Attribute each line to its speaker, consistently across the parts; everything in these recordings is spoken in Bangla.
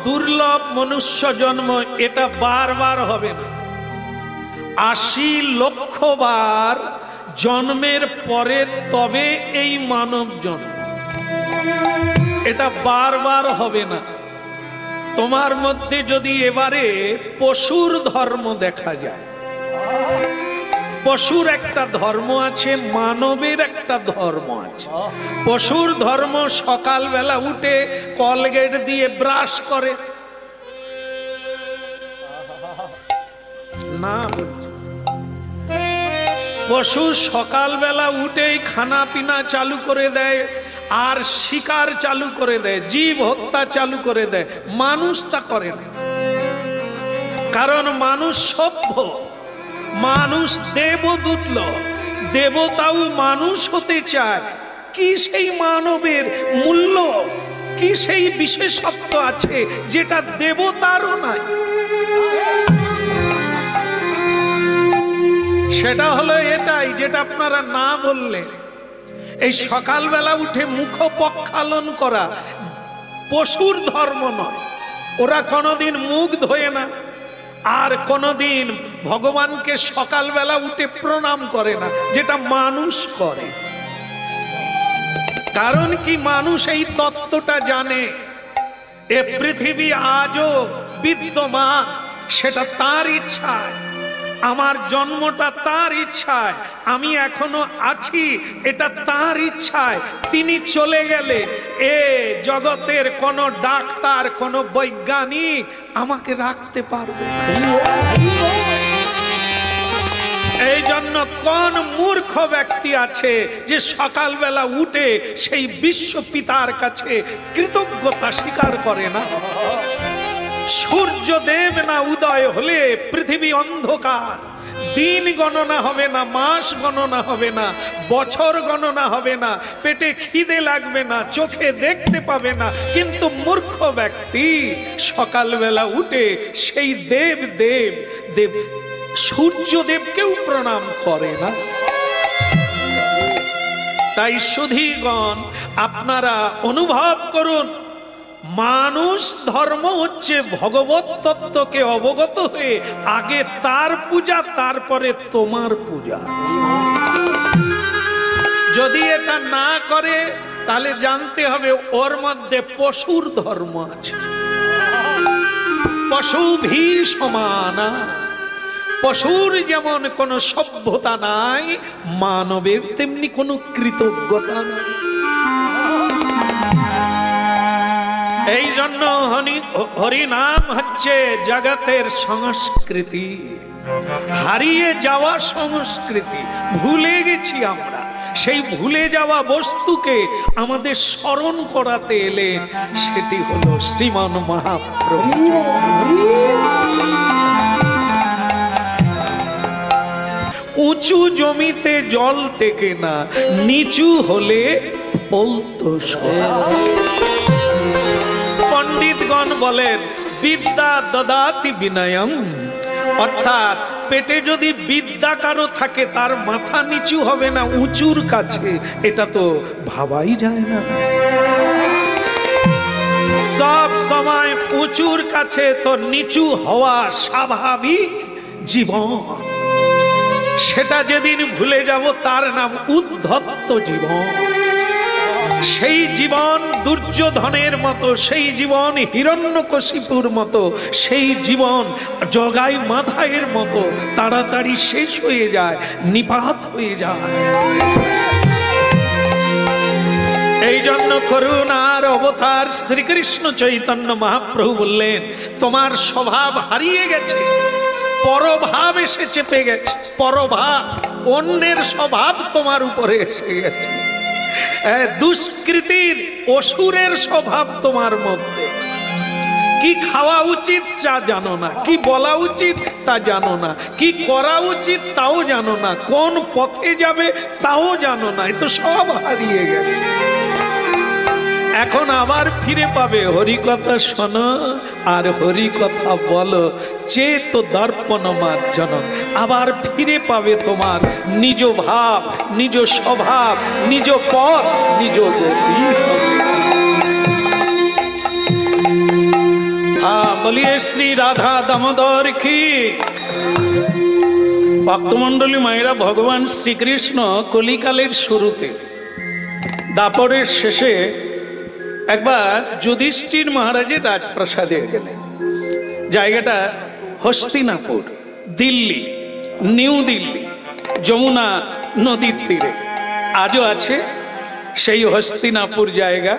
Speaker 1: দুর্লভ মনুষ্য জন্ম, এটা বারবার হবে না। ৮০ লক্ষ বার জন্মের পরে তবে এই মানব জন্ম, এটা বারবার হবে না। তোমার মধ্যে যদি এবারে পশুর ধর্ম দেখা যায়, পশুর একটা ধর্ম আছে, মানবের একটা ধর্ম আছে। পশুর ধর্ম সকালবেলা উঠে কলগেট দিয়ে ব্রাশ করে না, পশু সকালবেলা উঠেই খানা পিনা চালু করে দেয় আর শিকার চালু করে দেয়, জীব হত্যা চালু করে দেয়। মানুষ তা করে না, কারণ মানুষ সভ্য, মানুষ দেবদূত, দেবতাও মানুষ হতে চায়। কি সেই মানবের মূল্য, কি সেই বিশেষত্ব আছে যেটা দেবতারও নাই? সেটা হলো এটাই যেটা আপনারা না বললেন। এই সকালবেলা উঠে মুখ প্রক্ষালন করা পশুর ধর্ম নয়। ওরা কোনোদিন মুখ ধোয় না, আর কোনোদিন ভগবানকে সকালবেলা উঠে প্রণাম করে না, যেটা মানুষ করে। কারণ কি, মানুষ এই তত্ত্বটা জানে, এ পৃথিবী আজও বিদ্যমান, সেটা তার ইচ্ছায়। আমার জন্মটা তার ইচ্ছায়, আমি এখনো আছি এটা তার ইচ্ছায়। তিনি চলে গেলে এ জগতের কোন ডাক্তার, কোন বৈজ্ঞানিক আমাকে রাখতে পারবে না। এই জন্য কোন মূর্খ ব্যক্তি আছে যে সকালবেলা উঠে সেই বিশ্ব পিতার কাছে কৃতজ্ঞতা স্বীকার করে না? সূর্যদেব না উদয় হলে পৃথিবী অন্ধকার, দিন গণনা হবে না, মাস গণনা হবে না, বছর গণনা হবে না, পেটে খিদে লাগবে না, চোখে দেখতে পাবে না। কিন্তু মূর্খ ব্যক্তি সকালবেলা উঠে সেই দেব দেব দেব সূর্যদেবকেও প্রণাম করে না। তাই সুধীগণ, আপনারা অনুভব করুন, মানুষ ধর্ম হচ্ছে ভগবত তত্ত্বকে অবগত হয়ে আগে তার পূজা, তারপরে তোমার পূজা। যদি এটা না করে তাহলে জানতে হবে ওর মধ্যে পশুর ধর্ম আছে। পশু ভি সমানা, পশুর যেমন কোনো সভ্যতা নাই, মানবের তেমনি কোনো কৃতজ্ঞতা নাই। এই জন্য হরিনাম হচ্ছে জগতের সংস্কৃতি, হারিয়ে যাওয়া সংস্কৃতি। ভুলে গেছি আমরা, সেই ভুলে যাওয়া বস্তুকে আমাদের স্মরণ করাতে এলেন, সেটি হলো শ্রীমান মহাপ্রভু। উঁচু জমিতে জল টেকে না, নিচু হলে বলতো। পণ্ডিতগণ বলেন বিদ্যা দদাতি বিনয়ম, অর্থাৎ পেটে যদি বিদ্যা কারো থাকে তার মাথা নিচু হবে না উঁচুর কাছে, এটা তো ভাবাই যায় না। সব সময় উঁচুর কাছে তো নিচু হওয়া স্বাভাবিক জীবন। সেটা যেদিন ভুলে যাব তার নাম উদ্ধত্ত জীবন। সেই জীবন দুর্যোধনের মতো, সেই জীবন হিরণ্যকশিপুর মতো, সেই জীবন জগাই মাথায়ের মতো তাড়াতাড়ি শেষ হয়ে যায়, নিপাত হয়ে যায়। এই জন্য করুণার অবতার শ্রীকৃষ্ণ চৈতন্য মহাপ্রভু বললেন, তোমার স্বভাব হারিয়ে গেছে, পরভাব এসে চেপে গেছে। পরভাব, অন্যের স্বভাব তোমার উপরে এসে গেছে। দুষ্কৃতির অসুরের স্বভাব তোমার মধ্যে। কি খাওয়া উচিত তা জানো না, কি বলা উচিত তা জানো না, কি করা উচিত তাও জানো না, কোন পথে যাবে তাও জানো না। এ তো সব হারিয়ে গেছে। এখন আবার ফিরে পাবে হরিকথা শোনো আর হরিকথা বলো, চেত দর্পণ মার্জন। আবার ফিরে পাবে তোমার নিজ ভাব, নিজ স্বভাব, নিজ পথ, নিজ গতি। বলিয়ে শ্রী রাধা দামোদর কি। ভক্তমণ্ডলী মায়েরা, ভগবান শ্রীকৃষ্ণ কলিকালের শুরুতে দাপরের শেষে একবার যুধিষ্ঠির মহারাজের রাজপ্রাসাদে গেলেন। জায়গাটা হস্তিনাপুর, দিল্লি, নিউ দিল্লি, যমুনা নদীর তীরে আজও আছে সেই হস্তিনাপুর জায়গা,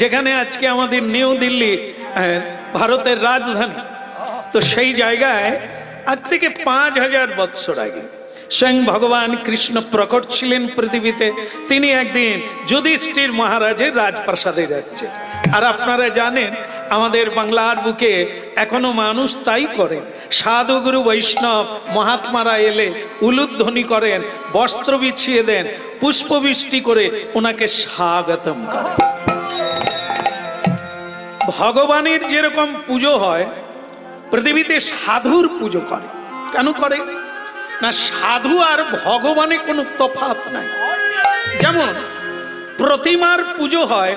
Speaker 1: যেখানে আজকে আমাদের নিউ দিল্লি ভারতের রাজধানী। তো সেই জায়গায় আজ থেকে 5000 বৎসর আগে স্বয়ং ভগবান কৃষ্ণ প্রকট ছিলেন পৃথিবীতে। তিনি একদিন যুধিষ্ঠির মহারাজের রাজপ্রাসাদে যাচ্ছেন। আর আপনারা জানেন আমাদের বাংলার বুকে এখনো মানুষ তাই করেন। সাধুগুরু বৈষ্ণব মহাত্মারা এলে উলুধ্বনি করেন, বস্ত্র বিছিয়ে দেন, পুষ্পবৃষ্টি করে ওনাকে স্বাগতম করেন। ভগবানের যেরকম পুজো হয়, পৃথিবীতে সাধুর পুজো করে। কেন করে না? সাধু আর ভগবানে কোনো তফাৎ নাই। যেমন প্রতিমার পুজো হয়,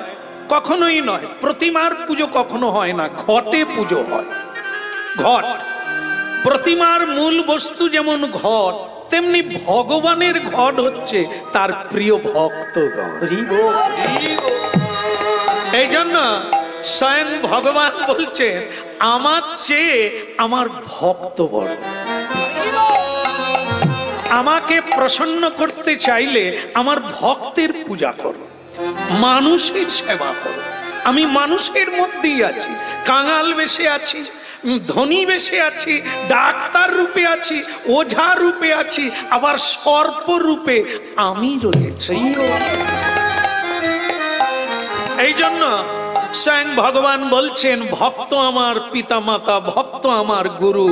Speaker 1: কখনোই নয়, প্রতিমার পুজো কখনো হয় না, ঘটে পুজো হয়। ঘট, প্রতিমার মূল বস্তু যেমন ঘট, তেমনি ভগবানের ঘট হচ্ছে তার প্রিয় ভক্তগণ। এই জন্য স্বয়ং ভগবান বলছেন, আমার চেয়ে আমার ভক্ত বড়। আমাকে প্রসন্ন করতে চাইলে আমার ভক্তের পূজা করো, মানুষের সেবা করো। আমি মানুষের মধ্যেই আছি, কাঙাল বেশে আছি, ধনী বেশে আছি, ডাক্তার রূপে আছি, ওঝা রূপে আছি, আবার সর্প রূপে আমি রয়েছি। এই জন্য স্বয়ং ভগবান বলছেন, ভক্ত আমার পিতা মাতা, ভক্ত আমার গুরু,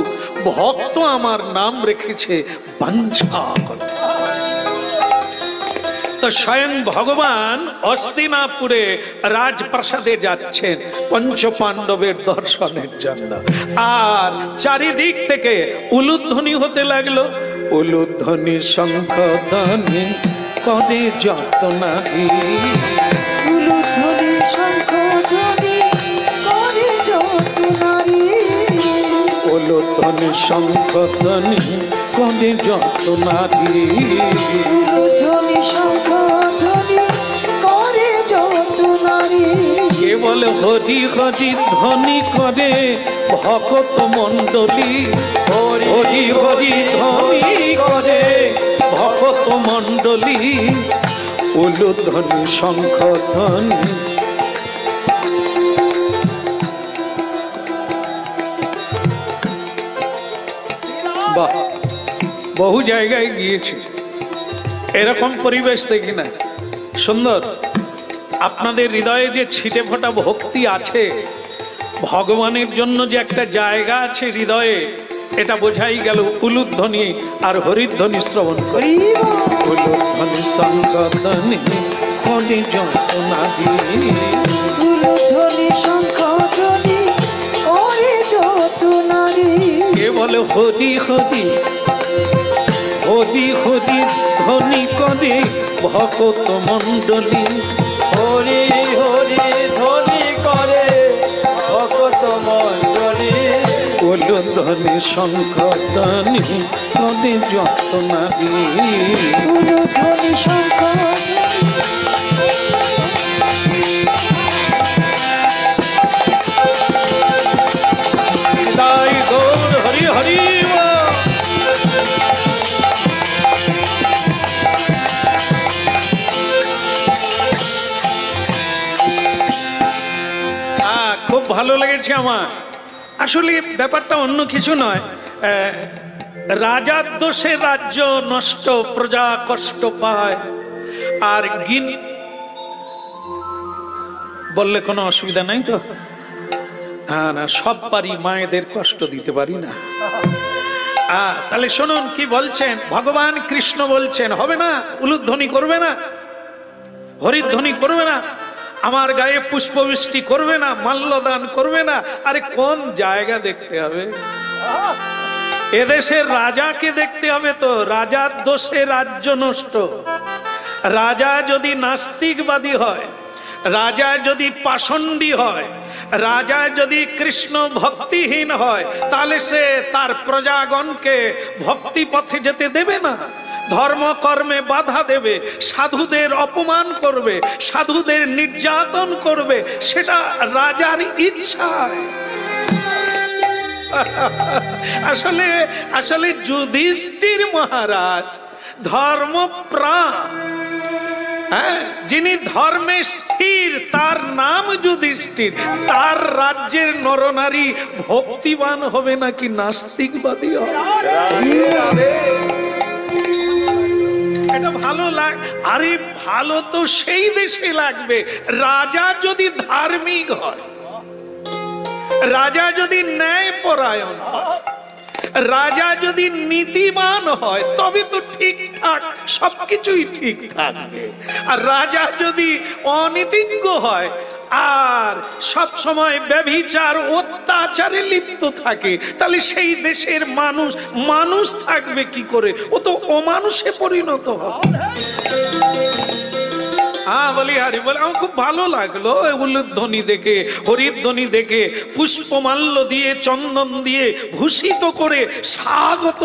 Speaker 1: ভক্ত আমার নাম রেখেছে বাঞ্ছা। তো স্বয়ং ভগবান হস্তিনাপুরে রাজপ্রাসাদে যাচ্ছেন পঞ্চ পাণ্ডবের দর্শনের জন্য। আর চারিদিক থেকে উলুধ্বনি হতে লাগলো। উলুধ্বনি শঙ্খধ্বনি করে যত নারী,
Speaker 2: উলুধ্বনি শঙ্খধ্বনি করে যত নারী,
Speaker 1: উলুধ্বনি শঙ্খধ্বনি করে যত নারী,
Speaker 2: উলুধ্বনি শঙ্খধ্বনি করে যত নারী।
Speaker 1: কে বলে হরি হরি ধ্বনি করে ভক্ত মণ্ডলী, হরি হরি ধ্বনি করে ভক্ত মণ্ডলী, উলুধ্বনি শঙ্খধ্বনি। বাহ, বহু জায়গায় গিয়েছি, এরকম পরিবেশ দেখি না। সুন্দর। আপনাদের হৃদয়ে যে ছিটে ফোটা ভক্তি আছে, ভগবানের জন্য যে একটা জায়গা আছে হৃদয়ে, এটা বোঝাই গেল উলুধ্বনি আর হরিধ্বনি শ্রবণ করি। উলুধ্বনি শঙ্খধ্বনি করে যত নারী,
Speaker 2: উলুধ্বনি শঙ্খধ্বনি করে যত নারী।
Speaker 1: কে বলে হরি হরি হরি হরি ধ্বনি করে ভক্ত মণ্ডলী,
Speaker 3: হরি হরি ধ্বনি করে ভক্ত মণ্ডলী,
Speaker 1: উলুধ্বনি শঙ্খধ্বনি করে যত নারী,
Speaker 2: উলুধ্বনি শঙ্খধ্বনি।
Speaker 1: তাই গৌর হরি হরি। খুব ভালো লেগেছে আমার। আসলে ব্যাপারটা অন্য কিছু নয়। রাজার দোষে রাজ্য নষ্ট, প্রজা কষ্ট পায়। আর বললে কোনো অসুবিধা নাই তো? না, সব পারি, মায়েদের কষ্ট দিতে পারি না। তাহলে শুনুন কি বলছেন ভগবান কৃষ্ণ। বলছেন, হবে না, উলুধ্বনি করবে না, হরিধ্বনি করবে না, আমার গায়ে পুষ্পবৃষ্টি করবে না, মাল্যদান করবে না। আরে কোন জায়গা দেখতে হবে? এদেশের রাজাকে দেখতে হবে। তো রাজার দোষে রাজ্য নষ্ট। রাজা যদি নাস্তিকবাদী হয়, রাজা যদি পাষণ্ডী হয়, রাজা যদি কৃষ্ণ ভক্তিহীন হয় তাহলে সে তার প্রজাগণকে ভক্তি পথে যেতে দেবে না, ধর্ম কর্মে বাধা দেবে, সাধুদের অপমান করবে, সাধুদের নির্যাতন করবে, সেটা রাজার ইচ্ছায়। আসলে আসলে যুধিষ্ঠির মহারাজ ধর্মপ্রাণ, হ্যাঁ, যিনি ধর্মে স্থির, তার নাম যুধিষ্ঠির। তার রাজ্যের নরনারী ভক্তিবান হবে নাকি নাস্তিকবাদী হবে? এটা ভালো লাগ, আরে ভালো তো সেই দেশে লাগবে রাজা যদি ধার্মিক হয়, রাজা যদি ন্যায়পরায়ণ হয়, রাজা যদি নীতিমান হয়, তবে তো ঠিকঠাক সবকিছুই ঠিক থাকবে। আর রাজা যদি অনীতিজ্ঞ হয় আর সব সময় ব্যভিচার অত্যাচারে লিপ্ত থাকে, তাহলে সেই দেশের মানুষ মানুষ থাকবে কি করে? ও তো অমানুষে পরিণত হবে। হ্যাঁ বলি হারি বলে, আমার খুব ভালো লাগলো উলুধ্বনি দেখে, হরিধ্বনি দেখে, পুষ্পমাল্য দিয়ে, চন্দন দিয়ে ভূষিত করে স্বাগত,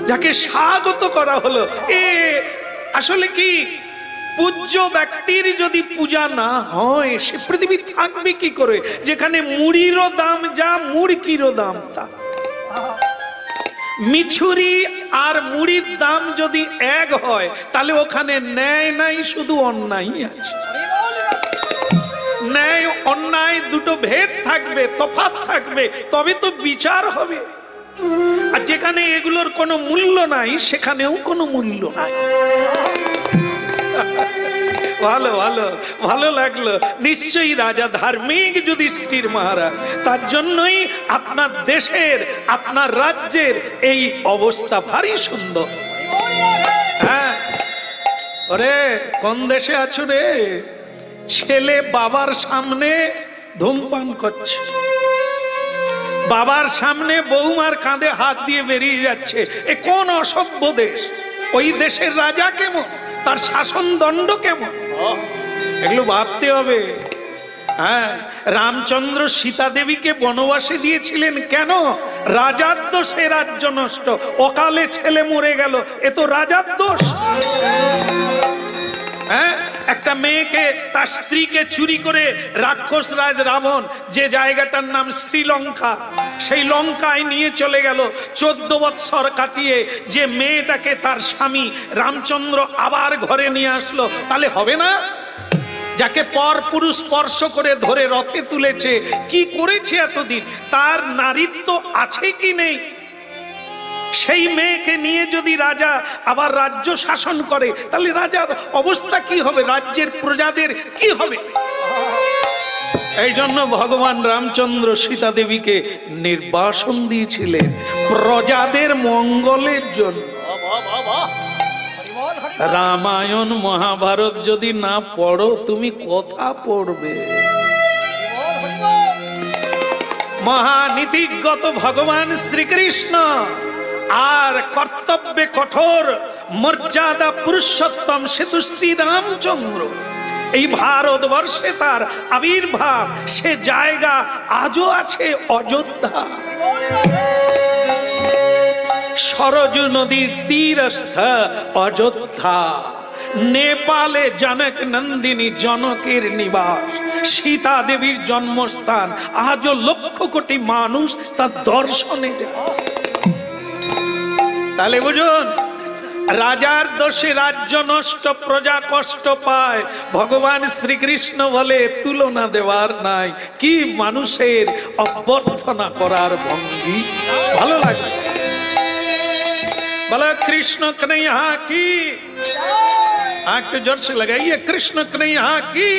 Speaker 1: যাকে স্বাগত করা হলো। আসলে কি, পূজ্য ব্যক্তির যদি পূজা না হয় সে পৃথিবী থাকবে কি করে? যেখানে মুড়িরও দাম যা, মুড়কিরও দাম তা। মিছুরি আর মুড়ির দাম যদি এক হয় তাহলে ওখানে ন্যায় নাই, শুধু অন্যায় আছে। ন্যায় অন্যায় দুটো ভেদ থাকবে, তফাৎ থাকবে, তবে তো বিচার হবে। আর যেখানে এগুলোর কোনো মূল্য নাই সেখানেও কোনো মূল্য নাই। ভালো ভালো ভালো লাগলো। নিশ্চয়ই রাজা ধার্মিক যুধিষ্ঠির মহারাজ, তার জন্যই আপনার দেশের, আপনার রাজ্যের এই অবস্থা ভারী সুন্দর। হ্যাঁ, ওরে কোন দেশে আছো রে? ছেলে বাবার সামনে ধূমপান করছে, বাবার সামনে বৌমার কাঁধে হাত দিয়ে বেরিয়ে যাচ্ছে। এ কোন অসভ্য দেশ? ওই দেশের রাজা কেমন, তার শাসন দণ্ড কেমন, এগুলো ভাবতে হবে। হ্যাঁ, রামচন্দ্র সীতা দেবীকে বনবাসে দিয়েছিলেন কেন? রাজার দোষে রাজ্য নষ্ট, অকালে ছেলে মরে গেল, এ তো রাজার দোষ। হ্যাঁ, একটা মেয়েকে, তার স্ত্রীকে চুরি করে রাক্ষস রাজ রাবণ যে জায়গাটার নাম শ্রীলঙ্কা, সেই লঙ্কায় নিয়ে চলে গেল। 14 বৎসর কাটিয়ে যে মেয়েটাকে তার স্বামী রামচন্দ্র আবার ঘরে নিয়ে আসলো, তাহলে হবে না? যাকে পর পুরুষ স্পর্শ করে ধরে রথে তুলেছে, কি করেছে এতদিন, তার নারীত্ব আছে কি নেই? সেই মেয়েকে নিয়ে যদি রাজা আবার রাজ্য শাসন করে, তাহলে রাজার অবস্থা কি হবে, রাজ্যের প্রজাদের কি হবে? এই জন্য ভগবান রামচন্দ্র সীতা দেবীকে নির্বাসন দিয়েছিলেন প্রজাদের মঙ্গলের জন্য। রামায়ণ মহাভারত যদি না পড়ো, তুমি কথা পড়বে? মহানীতিগত ভগবান শ্রীকৃষ্ণ আর কর্তব্যে কঠোর মর্যাদা পুরুষোত্তম সেতু শ্রী রামচন্দ্র, এই ভারতবর্ষে তার আবির্ভাব, সে জায়গা আজও আছে অযোধ্যা। সরজু নদীর তীরস্থ অযোধ্যা, নেপালে জনক নন্দিনী জনকের নিবাস, সীতা দেবীর জন্মস্থান। আজও লক্ষ কোটি মানুষ তার দর্শনে যায়। তাহলে বুঝুন, রাজার দোষে রাজ্য নষ্ট, প্রজা কষ্ট পায়। ভগবান শ্রীকৃষ্ণ বলে তুলনা দেওয়ার নাই। কি মানুষের অভ্যর্থনা করার ভঙ্গি, ভালো লাগে। বলো কৃষ্ণ কन्हैया की, একটু জোর সে লাগাইয়ে কৃষ্ণ কन्हैया की।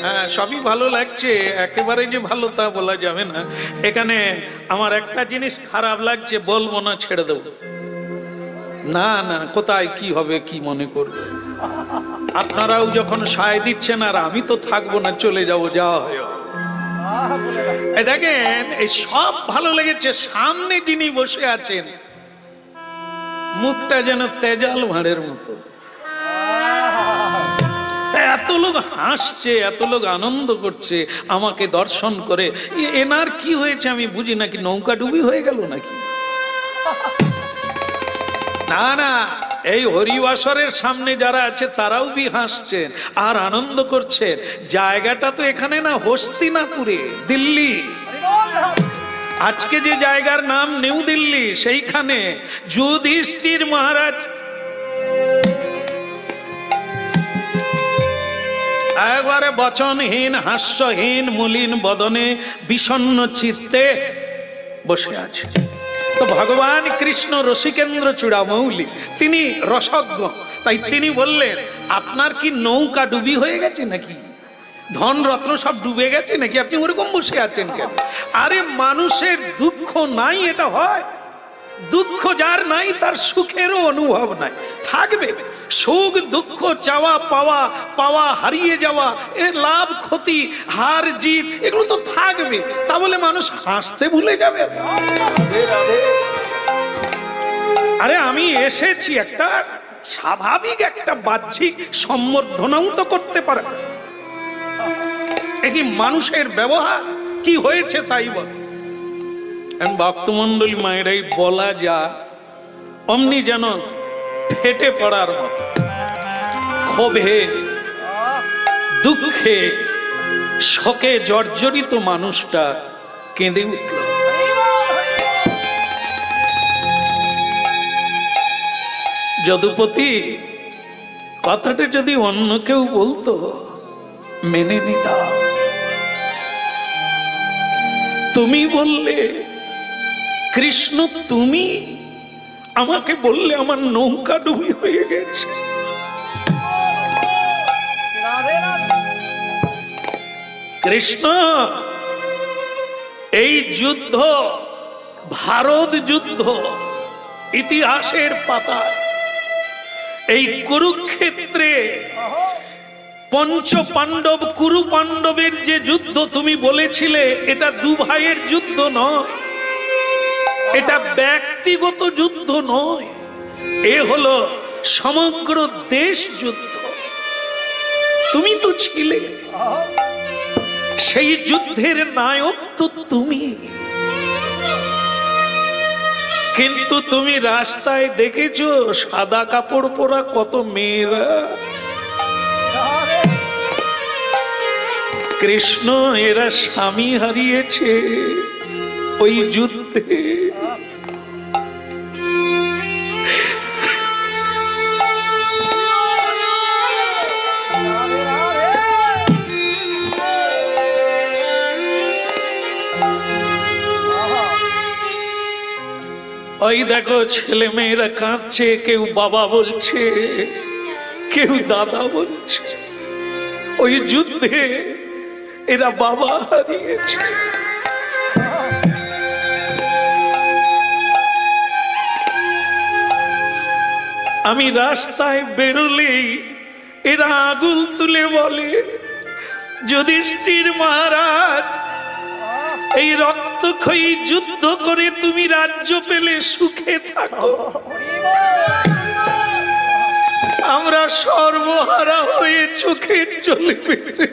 Speaker 1: হ্যাঁ, সবই ভালো লাগছে, একেবারে যে ভালো তা বলা যাবে না। এখানে আমার একটা জিনিস খারাপ লাগছে, বলবো না, ছেড়ে দেবো। না না, কোথায় কি হবে কি মনে করবে? আপনারাও যখন সায় দিচ্ছেন, আর আমি তো থাকবো না, চলে যাবো, যাওয়া হয়। দেখেন, এই সব ভালো লেগেছে। সামনে যিনি বসে আছেন, মুখটা যেন তেজাল ভাঁড়ের মতো। এত লোক লোক হাসছে, এত লোক আনন্দ করছে আমাকে দর্শন করে, এনার কি হয়েছে আমি বুঝি, নাকি নৌকা ডুবি হয়ে গেল নাকি? না না, এই হরিবাসরের সামনে যারা আছে তারাও বি হাসছেন আর আনন্দ করছেন। জায়গাটা তো এখানে না, হস্তিনাপুরে, দিল্লি। আজকে যে জায়গার নাম নিউ দিল্লি, সেইখানে যুধিষ্ঠির মহারাজ একবারে বচনহীন, হাস্যহীন, মলিন বদনে, বিষণ্ণ চিত্তে বসে আছে। তো ভগবান কৃষ্ণ রসিকেন্দ্র চূড়ামৌলি, তিনি রসজ্ঞ, তাই তিনি বললেন, আপনার কি নৌকা ডুবি হয়ে গেছে নাকি? ধন রত্ন সব ডুবে গেছে নাকি? আপনি ওরকম বসে আছেন কেন? আরে মানুষের দুঃখ নাই এটা হয়? দুঃখ যার নাই তার সুখেরও অনুভব নাই। থাকবে সুখ দুঃখ, চাওয়া পাওয়া, পাওয়া হারিয়ে যাওয়া, এ লাভ ক্ষতি, হার জিত, এগুলো তো থাকবে। তা বলে মানুষ হাসতে ভুলে যাবে? আরে আমি এসেছি একটা স্বাভাবিক একটা বাহ্যিক সম্বর্ধনাও তো করতে পারে। কি মানুষের ব্যবহার কি হয়েছে তাই বল। ভক্তমন্ডলী মায়েরাই বলা যা অমনি যেন ফেটে পড়ার মতো, ক্ষোভে দুঃখে শোকে জর্জরিত মানুষটা কেঁদে উঠল। যদুপতি, কথাটা যদি অন্য কেউ বলতো মেনে নিতাম, তুমি বললে কৃষ্ণ, তুমি আমাকে বললে আমার নৌকা ডুবি হয়ে গেছে। কৃষ্ণ, এই যুদ্ধ ভারত যুদ্ধ, ইতিহাসের পাতায় এই কুরুক্ষেত্রে পঞ্চ পাণ্ডব, কুরু পাণ্ডবের যে যুদ্ধ তুমি বলেছিলে, এটা দু ভাইয়ের যুদ্ধ নয়, এটা ব্যক্তিগত যুদ্ধ নয়, এ হলো সমগ্র দেশ যুদ্ধ। তুমি তো ছিলে, সেই যুদ্ধের নায়ক তো তুমি। কিন্তু তুমি রাস্তায় দেখেছো সাদা কাপড় পরা কত মেয়েরা? কৃষ্ণ, এরা স্বামী হারিয়েছে ওই যুদ্ধে। ওই দেখো ছেলে মেয়েরা কাঁদছে, কেউ বাবা বলছে, কেউ দাদা বলছে। ওই যুদ্ধে এরা বাবা হারিয়েছে। আমি রাস্তায় বেরোলেই এরা আঙুল তুলে বলে, যুধিষ্ঠির মহারাজ, এই রক্তক্ষয়ী যুদ্ধ করে তুমি রাজ্য পেলে সুখে থাকো, আমরা সর্বহারা হয়ে চোখের জলে বেঁচে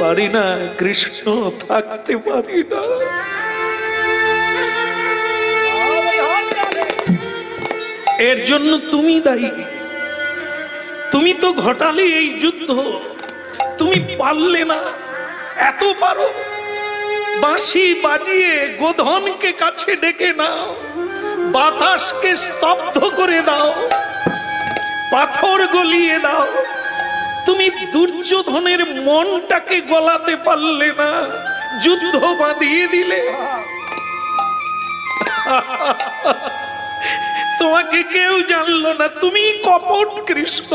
Speaker 1: পারি না। কৃষ্ণ, থাকতে পারি না। এর জন্য তুমি দায়ী। তুমি তো ঘটালে এই যুদ্ধ, তুমি পারলে না। এত পারো, বাঁশি বাজিয়ে গোধনকে কাছে ডেকে নাও, বাতাসকে স্তব্ধ করে দাও, পাথর গলিয়ে দাও। তুমি দুর্যোধনের মনটাকে গলাতে পারলে না, যুদ্ধ বাঁধিয়ে দিলে। তোমাকে কেউ জানলো না, তুমি কপট কৃষ্ণ।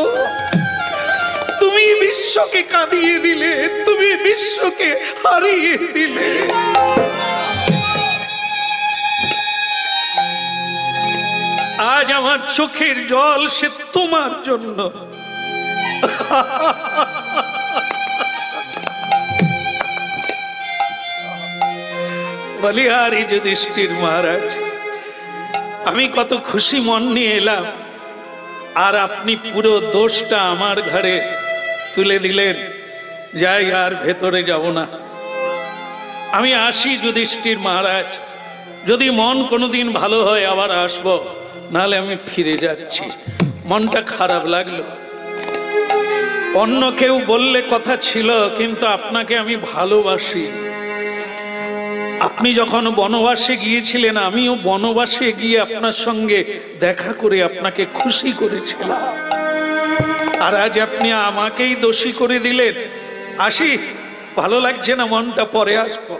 Speaker 1: তুমি বিশ্বকে কাঁদিয়ে দিলে, তুমি বিশ্বকে হারিয়ে দিলে। আজ আমার চোখের জল সে তোমার জন্য। বলিহারি যুধিষ্ঠির মহারাজ, আমি কত খুশি মন নিয়ে এলাম, আর আপনি পুরো দোষটা আমার ঘরে তুলে দিলেন। যাই, আর ভেতরে যাব না। আমি আসি যুধিষ্ঠির মহারাজ, যদি মন কোনোদিন ভালো হয় আবার আসব, নাহলে আমি ফিরে যাচ্ছি। মনটা খারাপ লাগলো। অন্য কেউ বললে কথা ছিল, কিন্তু আপনাকে আমি ভালোবাসি। আপনি যখন বনবাসে গিয়েছিলেন, আমিও বনবাসে গিয়ে আপনার সঙ্গে দেখা করে আপনাকে খুশি করেছিলাম, আর আজ আপনি আমাকেই দোষী করে দিলেন। আসি, ভালো লাগছে না, মনটা পরে আসবো।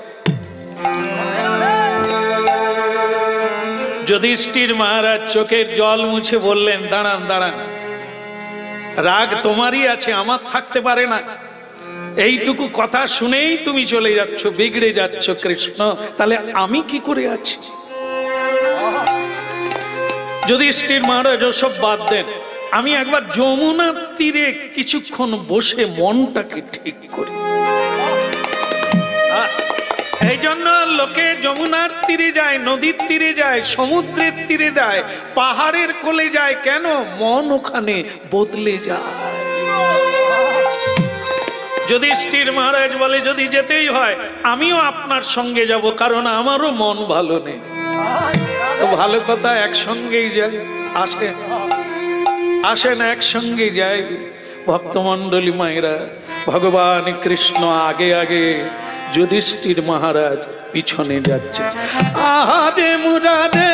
Speaker 1: যুধিষ্ঠির মহারাজ চোখের জল মুছে বললেন, দাঁড়ান দাঁড়ান, রাগ তোমারই আছে, আমার থাকতে পারে না। এইটুকু কথা শুনেই তুমি চলে যাচ্ছ, বিগড়ে যাচ্ছ কৃষ্ণ, তাহলে আমি কি করে আছি? যুধিষ্ঠির মহারাজ ওসব বাদ দেন, আমি একবার যমুনার তীরে কিছুক্ষণ বসে মনটাকে ঠিক করি। এই জন্য লোকে যমুনার তীরে যায়, নদীর তীরে যায়, সমুদ্রের তীরে যায়, পাহাড়ের কোলে যায়। কেন? মন ওখানে বদলে যায়। যুধিষ্ঠির মহারাজ বলে, যদি যেতেই হয় আমিও আপনার সঙ্গে যাব, কারণ আমারও মন ভালো নেই। তো ভালো কথা, একসঙ্গেই যাই। আসেন আসেন, একসঙ্গে যাই। ভক্তমণ্ডলী মায়েরা, ভগবান কৃষ্ণ আগে আগে, যুধিষ্ঠির মহারাজ পিছনে যাচ্ছে। আহারে মুরারে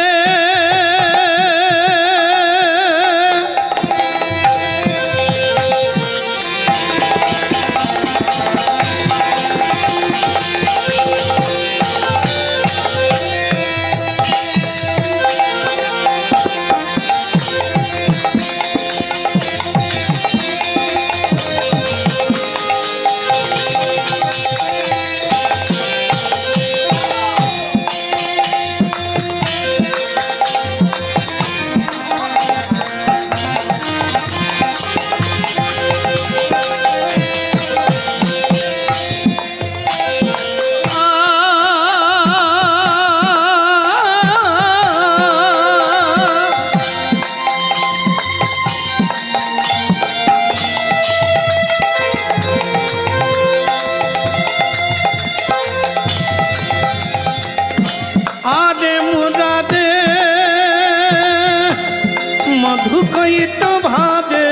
Speaker 1: মধুকৈট ভাবে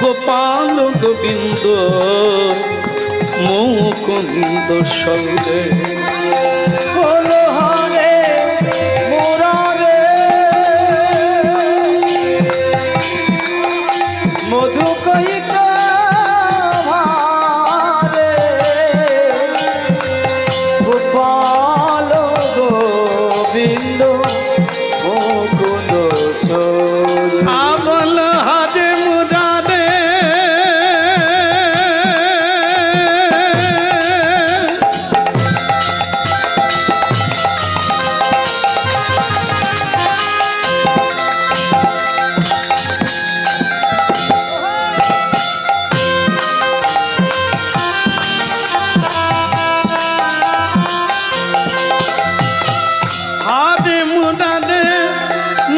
Speaker 1: গোপাল গোবিন্দ মুকুন্দ সৌদে
Speaker 2: বলো হরে মুরারে মধুকৈট ভারে গোপাল গোবিন্দ মুকুন্দ সৌদে।
Speaker 1: আবল হাজে মুরারে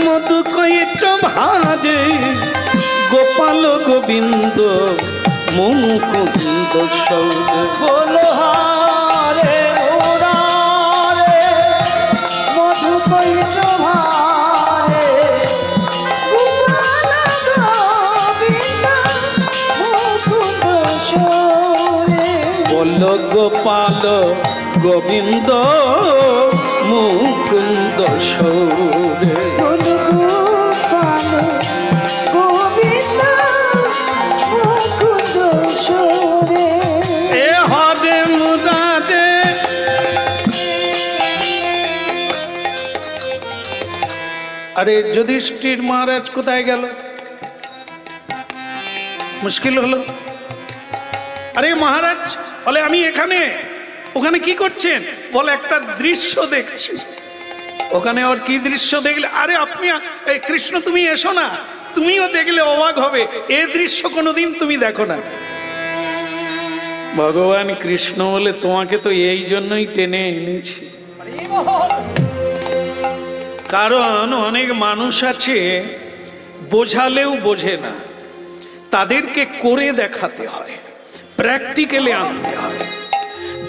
Speaker 1: মধুকৈট ভাজে গোপাল গোবিন্দ মুকুন্দ সৌদে।
Speaker 2: বলো হরে মুরারে মধুকৈট ভারে গোপাল গোবিন্দ মুকুন্দ সৌরে।
Speaker 1: বল গোপাল গোবিন্দ মুকুন্দ সৌরে। এ হরে মুরারে আরে যুধিষ্ঠির মহারাজ কোথায় গেল? মুশকিল হলো। আরে মহারাজ বলে আমি এখানে। ওখানে কি করছেন? বলে একটা দৃশ্য দেখছি। ওখানে আর কি দৃশ্য দেখলে? আরে আপনি কৃষ্ণ তুমি এসো না, তুমিও দেখলে অবাক হবে, এ দৃশ্য কোনোদিন তুমি দেখো না। ভগবান কৃষ্ণ বলে তোমাকে তো এই জন্যই টেনে এনেছি। কারণ অনেক মানুষ আছে বোঝালেও বোঝে না, তাদেরকে করে দেখাতে হয়, প্র্যাকটিক্যালি আনতে হয়।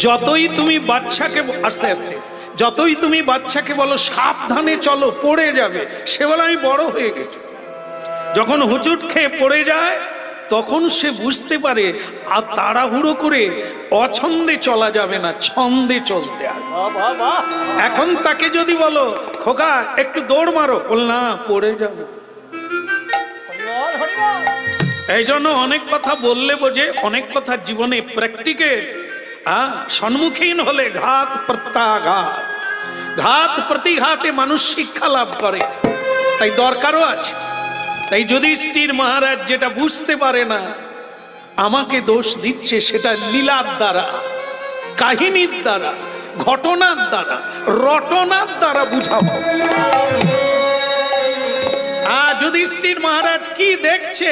Speaker 1: যতই তুমি বাচ্চাকে আস্তে আস্তে যতই তুমি বাচ্চাকে বলো সাবধানে চলো পড়ে যাবে, সে বলে আমি বড় হয়ে গেছি। যখন হুচুট খেয়ে পড়ে যায় তখন সে বুঝতে পারে আর তাড়াহুড়ো করে অছন্দে চলা যাবে না, ছন্দে চলতে হবে। এখন তাকে যদি বলো খোকা একটু দৌড় মারো, বল না পড়ে যাবে। এই জন্য অনেক কথা বললে বোঝে, অনেক কথা জীবনে প্র্যাকটিক্যাল সম্মুখীন হলে ঘাত প্রত্যাঘাত, ঘাত প্রতিঘাতে মানুষ শিক্ষা লাভ করে, তাই দরকারও আছে। তাই যুধিষ্ঠির মহারাজ যেটা বুঝতে পারে না, আমাকে দোষ দিচ্ছে সেটা লীলার দ্বারা, কাহিনীর দ্বারা, ঘটনার দ্বারা, রটনার দ্বারা বুঝাবো। যুধিষ্ঠির মহারাজ কি দেখছে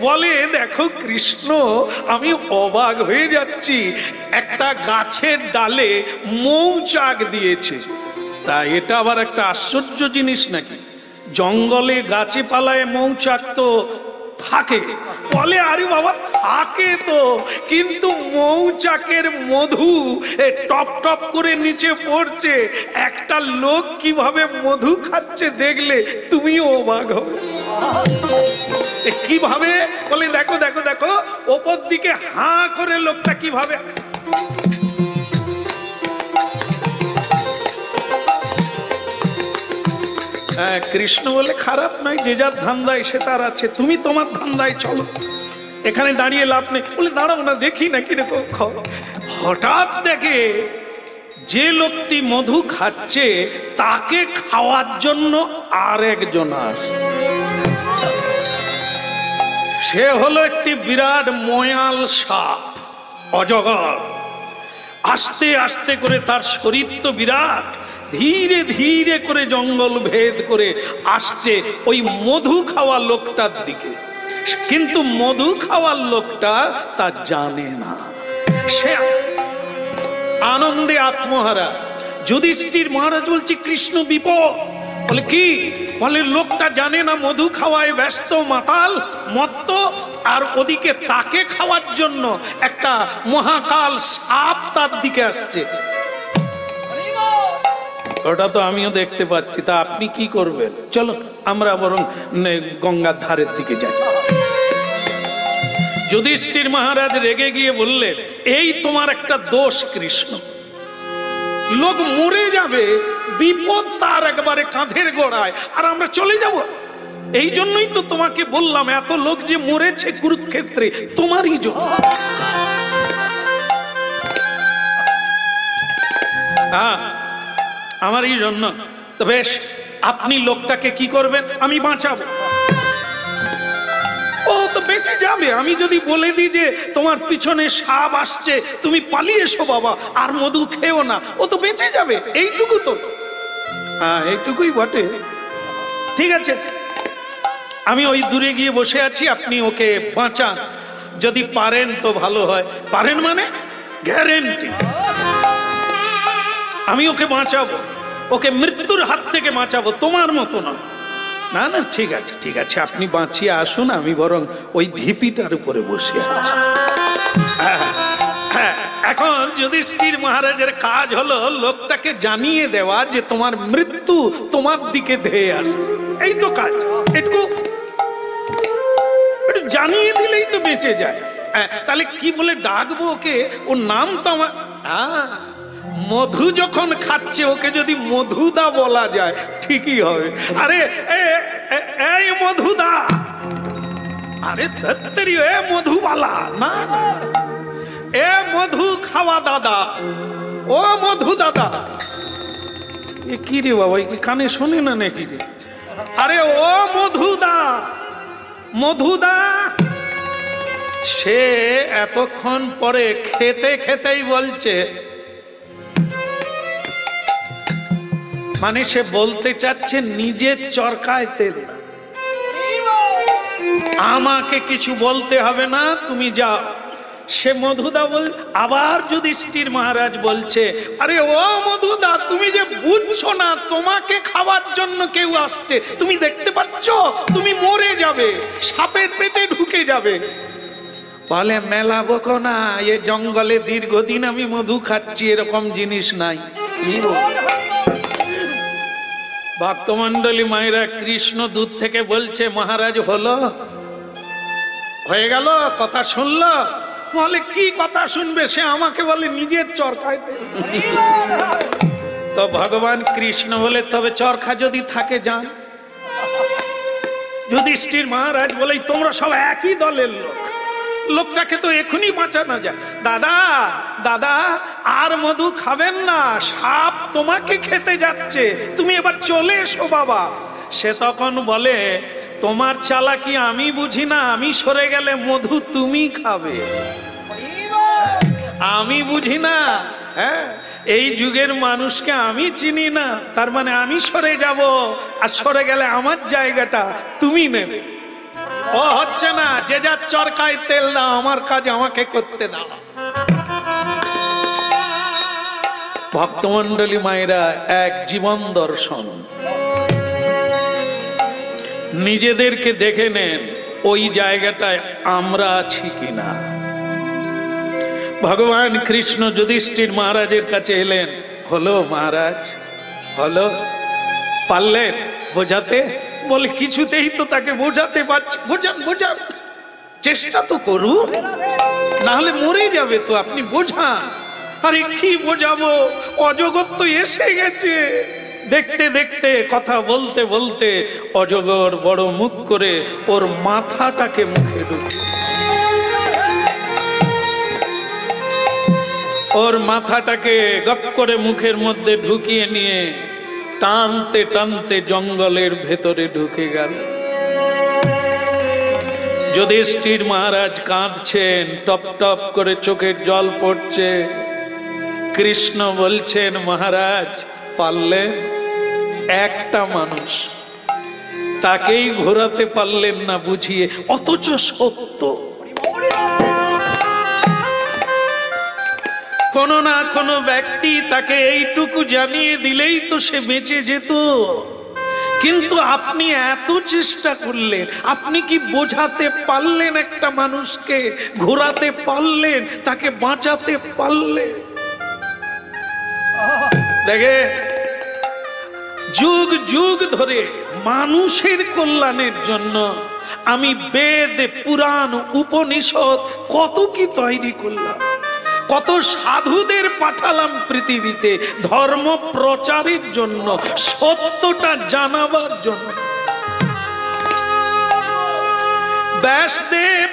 Speaker 1: বলে, দেখো কৃষ্ণ আমি অবাক হয়ে যাচ্ছি, একটা গাছের ডালে মৌচাক দিয়েছে। তা এটা আবার একটা আশ্চর্য জিনিস নাকি? জঙ্গলে গাছে পালায় মৌচাক তো থাকে, বলে আরে বাবা থাকে তো, কিন্তু মৌচাকের মধু টপ টপ করে নিচে পড়ছে, একটা লোক কিভাবে মধু খাচ্ছে দেখলে তুমিও অবাক হবে। কিভাবে বলে, দেখো দেখো দেখো ওপর দিকে হাঁ করে লোকটা কিভাবে। হ্যাঁ, কৃষ্ণ বলে খারাপ নয়, যে যার ধান্দায় সে তার আছে, তুমি তোমার ধান্দায় চলো, এখানে দাঁড়িয়ে লাভ নেই। বলে দাঁড়াও না দেখি না কিরকম। হঠাৎ দেখে যে লোকটি মধু খাচ্ছে তাকে খাওয়ার জন্য আর একজন আসে। সে হলো একটি বিরাট ময়াল সাপ, অজগর। আস্তে আস্তে করে তার শরীর তো বিরাট, ধীরে ধীরে করে জঙ্গল ভেদ করে আসছে ওই মধু খাওয়া লোকটার দিকে। কিন্তু মধু খাওয়ার লোকটা তা জানে না, সে আনন্দে আত্মহারা। যুধিষ্ঠির মহারাজ বলছে কৃষ্ণ বিপদ। বলে কি? বলে লোকটা জানে না, মধু খাওয়ায় ব্যস্ত, মাতাল মত্ত, আর ওদিকে তাকে খাওয়ার জন্য একটা মহাকাল সাপ তার দিকে আসছে। ওটা তো আমিও দেখতে পাচ্ছি, তা আপনি কি করবেন? চলো আমরা বরং গঙ্গার ধারের দিকে যাই। যুধিষ্ঠির মহারাজ রেগে গিয়ে বললেন, এই তোমার একটা দোষ কৃষ্ণ, লোক মরে যাবে, বিপদ তার একবারে কাঁধের গোড়ায়, আর আমরা চলে যাব। এই জন্যই তো তোমাকে বললাম এত লোক যে মরেছে কুরুক্ষেত্রে তোমারই জন্য। আমারই জন্য। তো বেশ, আপনি লোকটাকে কি করবেন? আমি বাঁচাবো। ও তো বেঁচে যাবে। আমি যদি বলে দিই যে তোমার পিছনে সাপ আসছে, তুমি পালিয়ে এসো বাবা, আর মধু খেও না, ও তো বেঁচে যাবে। এইটুকু তো, হ্যাঁ এইটুকুই বটে। ঠিক আছে, আমি ওই দূরে গিয়ে বসে আছি, আপনি ওকে বাঁচান। যদি পারেন তো ভালো হয়, পারেন মানে গ্যারেন্টি আমি ওকে বাঁচাবো, ওকে মৃত্যুর হাত থেকে বাঁচাবো, তোমার মতো নয়। না না ঠিক আছে ঠিক আছে, আপনি বাঁচিয়ে আসুন, আমি বরং ওই ঢিপিটার উপরে বসে আছি। হ্যাঁ, এখন যুধিষ্ঠির মহারাজের কাজ হলো লোকটাকে জানিয়ে দেওয়া যে তোমার মৃত্যু তোমার দিকে ধেয়ে আসছে। এই তো কাজ, একটু জানিয়ে দিলেই তো বেঁচে যায়। তাহলে কি বলে ডাকবো ওকে? ওর নাম তো আমার, মধু যখন খাচ্ছে ওকে যদি মধুদা বলা যায় ঠিকই হবে। আরে এই মধুদা, আরে ধত্তেরি এ মধুবালা না, এ মধু খাওয়া দাদা, ও মধু দাদা। এ কি রে বাবা, কি কানে শোনে না নাকি রে? আরে ও মধুদা, মধুদা। সে এতক্ষণ পরে খেতে খেতেই বলছে, মানে সে বলতে চাচ্ছে নিজের চরকায় তেল, আমাকে কিছু বলতে হবে না, তুমি যাও। সে মধুদা আবার যুধিষ্ঠির মহারাজ বলছে, আরে ও মধুদা, তুমি যে বুঝছো না, তোমাকে খাওয়ার জন্য কেউ আসছে, তুমি দেখতে পাচ্ছ? তুমি মরে যাবে, সাপের পেটে ঢুকে যাবে। বলে মেলা বকো না, এ জঙ্গলে দীর্ঘদিন আমি মধু খাচ্ছি, এরকম জিনিস নাই। ভক্তমন্ডলী মায়েরা, কৃষ্ণ দূর থেকে বলছে, মহারাজ হলো, হয়ে গেল, কথা শুনলো? বলে কি কথা শুনবে, সে আমাকে বলে নিজের চরকায়। তো ভগবান কৃষ্ণ বলে, তবে চরখা যদি থাকে যান। যুধিষ্ঠির মহারাজ বলে, তোমরা সব একই দলের লোক, লোকটাকে তো এখনই বাঁচানো যায়। দাদা দাদা, আর মধু খাবেন না, সাপ তোমাকে খেতে যাচ্ছে, তুমি এবার চলে এসো বাবা। সে তখন বলে, তোমার চালাকি আমি বুঝি না, আমি সরে গেলে মধু তুমি খাবে, আমি বুঝি না। হ্যাঁ, এই যুগের মানুষকে আমি চিনি না, তার মানে আমি সরে যাব, আর সরে গেলে আমার জায়গাটা তুমি নেবে। ও হচ্ছে না, যে যার চরকায় তেল দাও, আমার কাজ আমাকে করতে দাও। ভক্তমন্ডলী মায়েরা, এক জীবন দর্শন। নিজেদেরকে দেখে নেন, ওই জায়গাটায় আমরা আছি কিনা। ভগবান কৃষ্ণ যুধিষ্ঠির মহারাজের কাছে এলেন, হলো মহারাজ, হলো, পারলেন বোঝাতে? বলে কিছুতেই তো তাকে বোঝাতে পারছি। বোঝান বোঝান, চেষ্টা তো করুন, না হলে মরে যাবে তো, আপনি বোঝান। আরে কি বোঝাবো, অজগর তো এসে গেছে। দেখতে দেখতে, কথা বলতে বলতে অজগর বড় মুখ করে ওর মাথাটাকে মুখে ঢুকে, ওর মাথাটাকে গপ করে মুখের মধ্যে ঢুকিয়ে নিয়ে টানতে টানতে জঙ্গলের ভেতরে ঢুকে গেল। যুধিষ্ঠির মহারাজ কাঁদছেন, টপ টপ করে চোখের জল পড়ছে। কৃষ্ণ বলছেন, মহারাজ পারলেন, একটা মানুষ, তাকেই ঘোরাতে পারলেন না বুঝিয়ে, অথচ সত্য। কোনো না কোনো ব্যক্তি তাকে এইটুকু জানিয়ে দিলেই তো সে বেঁচে যেত। কিন্তু আপনি এত চেষ্টা করলেন, আপনি কি বোঝাতে পারলেন একটা মানুষকে, ঘোরাতে পারলেন, তাকে বাঁচাতে পারলেন? দেখে, যুগ যুগ ধরে মানুষের কল্যাণের জন্য আমি বেদ, পুরাণ, উপনিষদ কত কি তৈরি করলাম, কত সাধুদের পাঠালাম পৃথিবীতে ধর্ম প্রচারের জন্য, সত্যটা জানাবার জন্য। ব্যাসদেব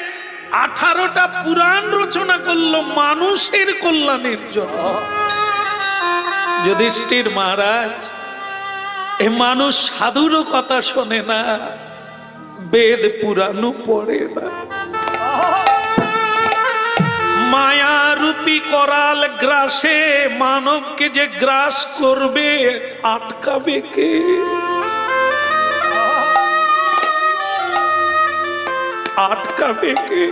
Speaker 1: 18টা পুরাণ রচনা করলো মানুষের কল্যাণের জন্য। যুধিষ্ঠির মহারাজ, এ মানুষ সাধুরও কথা শোনে না, বেদ পুরাণও পড়ে না। মায়ারূপী করাল গ্রাসে মানবকে যে গ্রাস করবে, আটকাবে কে? আটকাবে কে?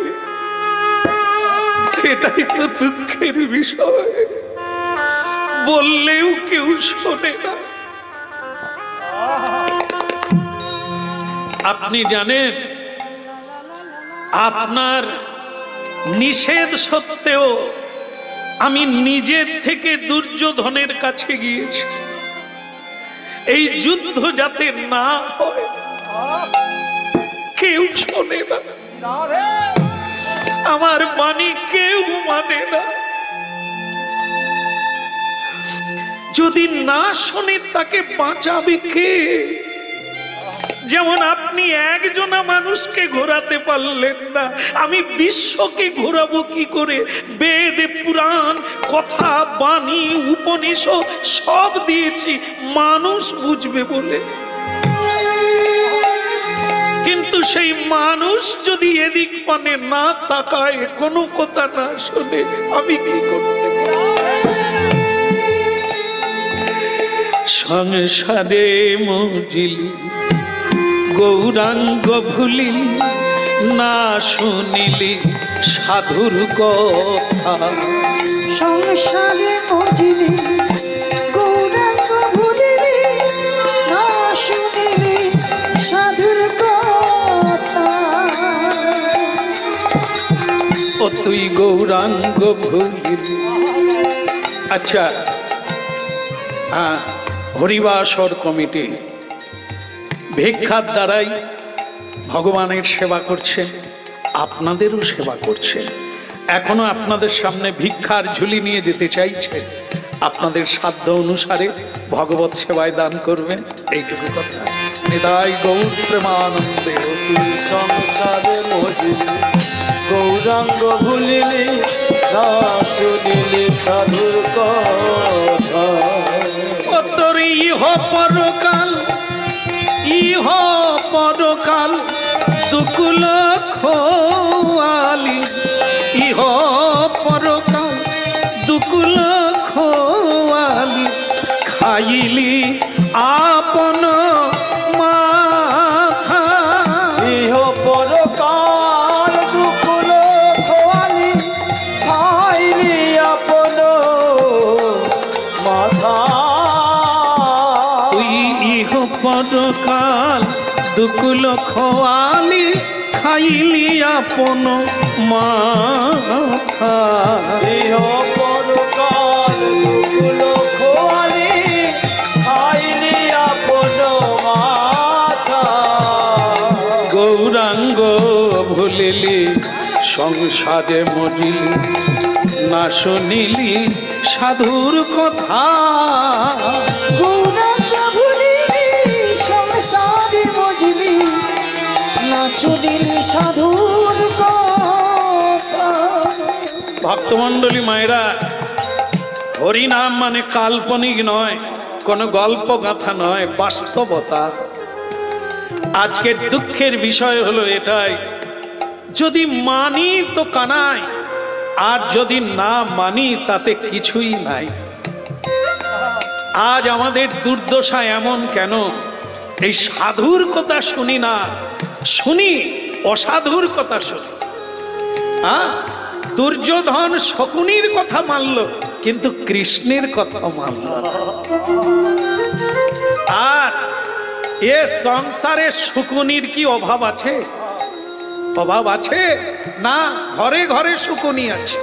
Speaker 1: এটাই তো দুঃখের বিষয়, বললেও কেউ শোনে না। আপনি জানেন, আপনার নিষেধ সত্ত্বেও আমি নিজের থেকে দুর্যোধনের কাছে গিয়েছি, এই যুদ্ধ যাতে না হয়। কেউ শোনে না, আমার বাণী কেউ মানে না। যদি না শোনে, তাকে বাঁচাবে কে? যেমন আপনি একজনা মানুষকে ঘোরাতে পারলেন না, আমি বিশ্বকে ঘোরাবো কি করে? বেদ, পুরাণ, কথা, বাণী, উপনিষদ সব দিয়েছি মানুষ বুঝবে বলে। কিন্তু সেই মানুষ যদি এদিক পানে না তাকায়, কোনো কথা না শোনে, আমি কি করতে পারি? সংসারে মজিলি গৌরাঙ্গ ভুলিলি, না শুনিলি সাধুর কথা।
Speaker 4: সংসারে মজিলি গৌরাঙ্গ ভুলিলি, না শুনিলি সাধুর কথা।
Speaker 1: ও তুই গৌরাঙ্গ ভুলিলি। আচ্ছা, হরিবাসর কমিটি ভিক্ষার দ্বারাই ভগবানের সেবা করছেন, আপনাদেরও সেবা করছেন। এখনো আপনাদের সামনে ভিক্ষার ঝুলি নিয়ে যেতে চাইছে, আপনাদের সাধ্য অনুসারে ভগবত সেবায় দান করবেন, এইটুকু কথা। নিতাই গৌর প্রেমানন্দে।
Speaker 3: তুই সংসারে মজিলি গৌরাঙ্গ ভুলিলি, না শুনিলি সাধুর কথা।
Speaker 1: ও তোর ইহ পরকাল, ইহ পরকাল দুকুল খোয়ালি, ইহ পরকাল দুকুল খোয়ালি, খাইলি আপন মাথা।
Speaker 3: ইহ পরকাল দুকুল খোয়ালি, খাইলি আপন মাথা।
Speaker 1: তুই ইহ পরকাল দুকুল খোয়ালি, খাইলি আপন মাথা।
Speaker 3: ইহ পরকাল দুকুল খোয়ালি, খাইলি আপন মাথা।
Speaker 1: গৌরাঙ্গ ভুলিলি সংসারে মজিলি, না শুনিলি সাধুর কথা।
Speaker 4: গৌরাঙ্গ ভুলিলি সংসারে মজিলি, না শুনিলি সাধুর কথা।
Speaker 1: ভক্তমণ্ডলী মায়েরা, হরিনাম মানে কাল্পনিক নয়, কোনো গল্প গাথা নয়, বাস্তবতা। আজকের দুঃখের বিষয় হলো এটাই, যদি মানি তো কানাই, আর যদি না মানি তাতে কিছুই নাই। আজ আমাদের দুর্দশা এমন কেন? এই সাধুর কথা শুনি না, শুনি অসাধুর কথা শুনি। দুর্যোধন শকুনির কথা মানল, কিন্তু কৃষ্ণের কথা মানল না। আর এ সংসারে শকুনির কি অভাব আছে? অভাব আছে না, ঘরে ঘরে শকুনি আছে।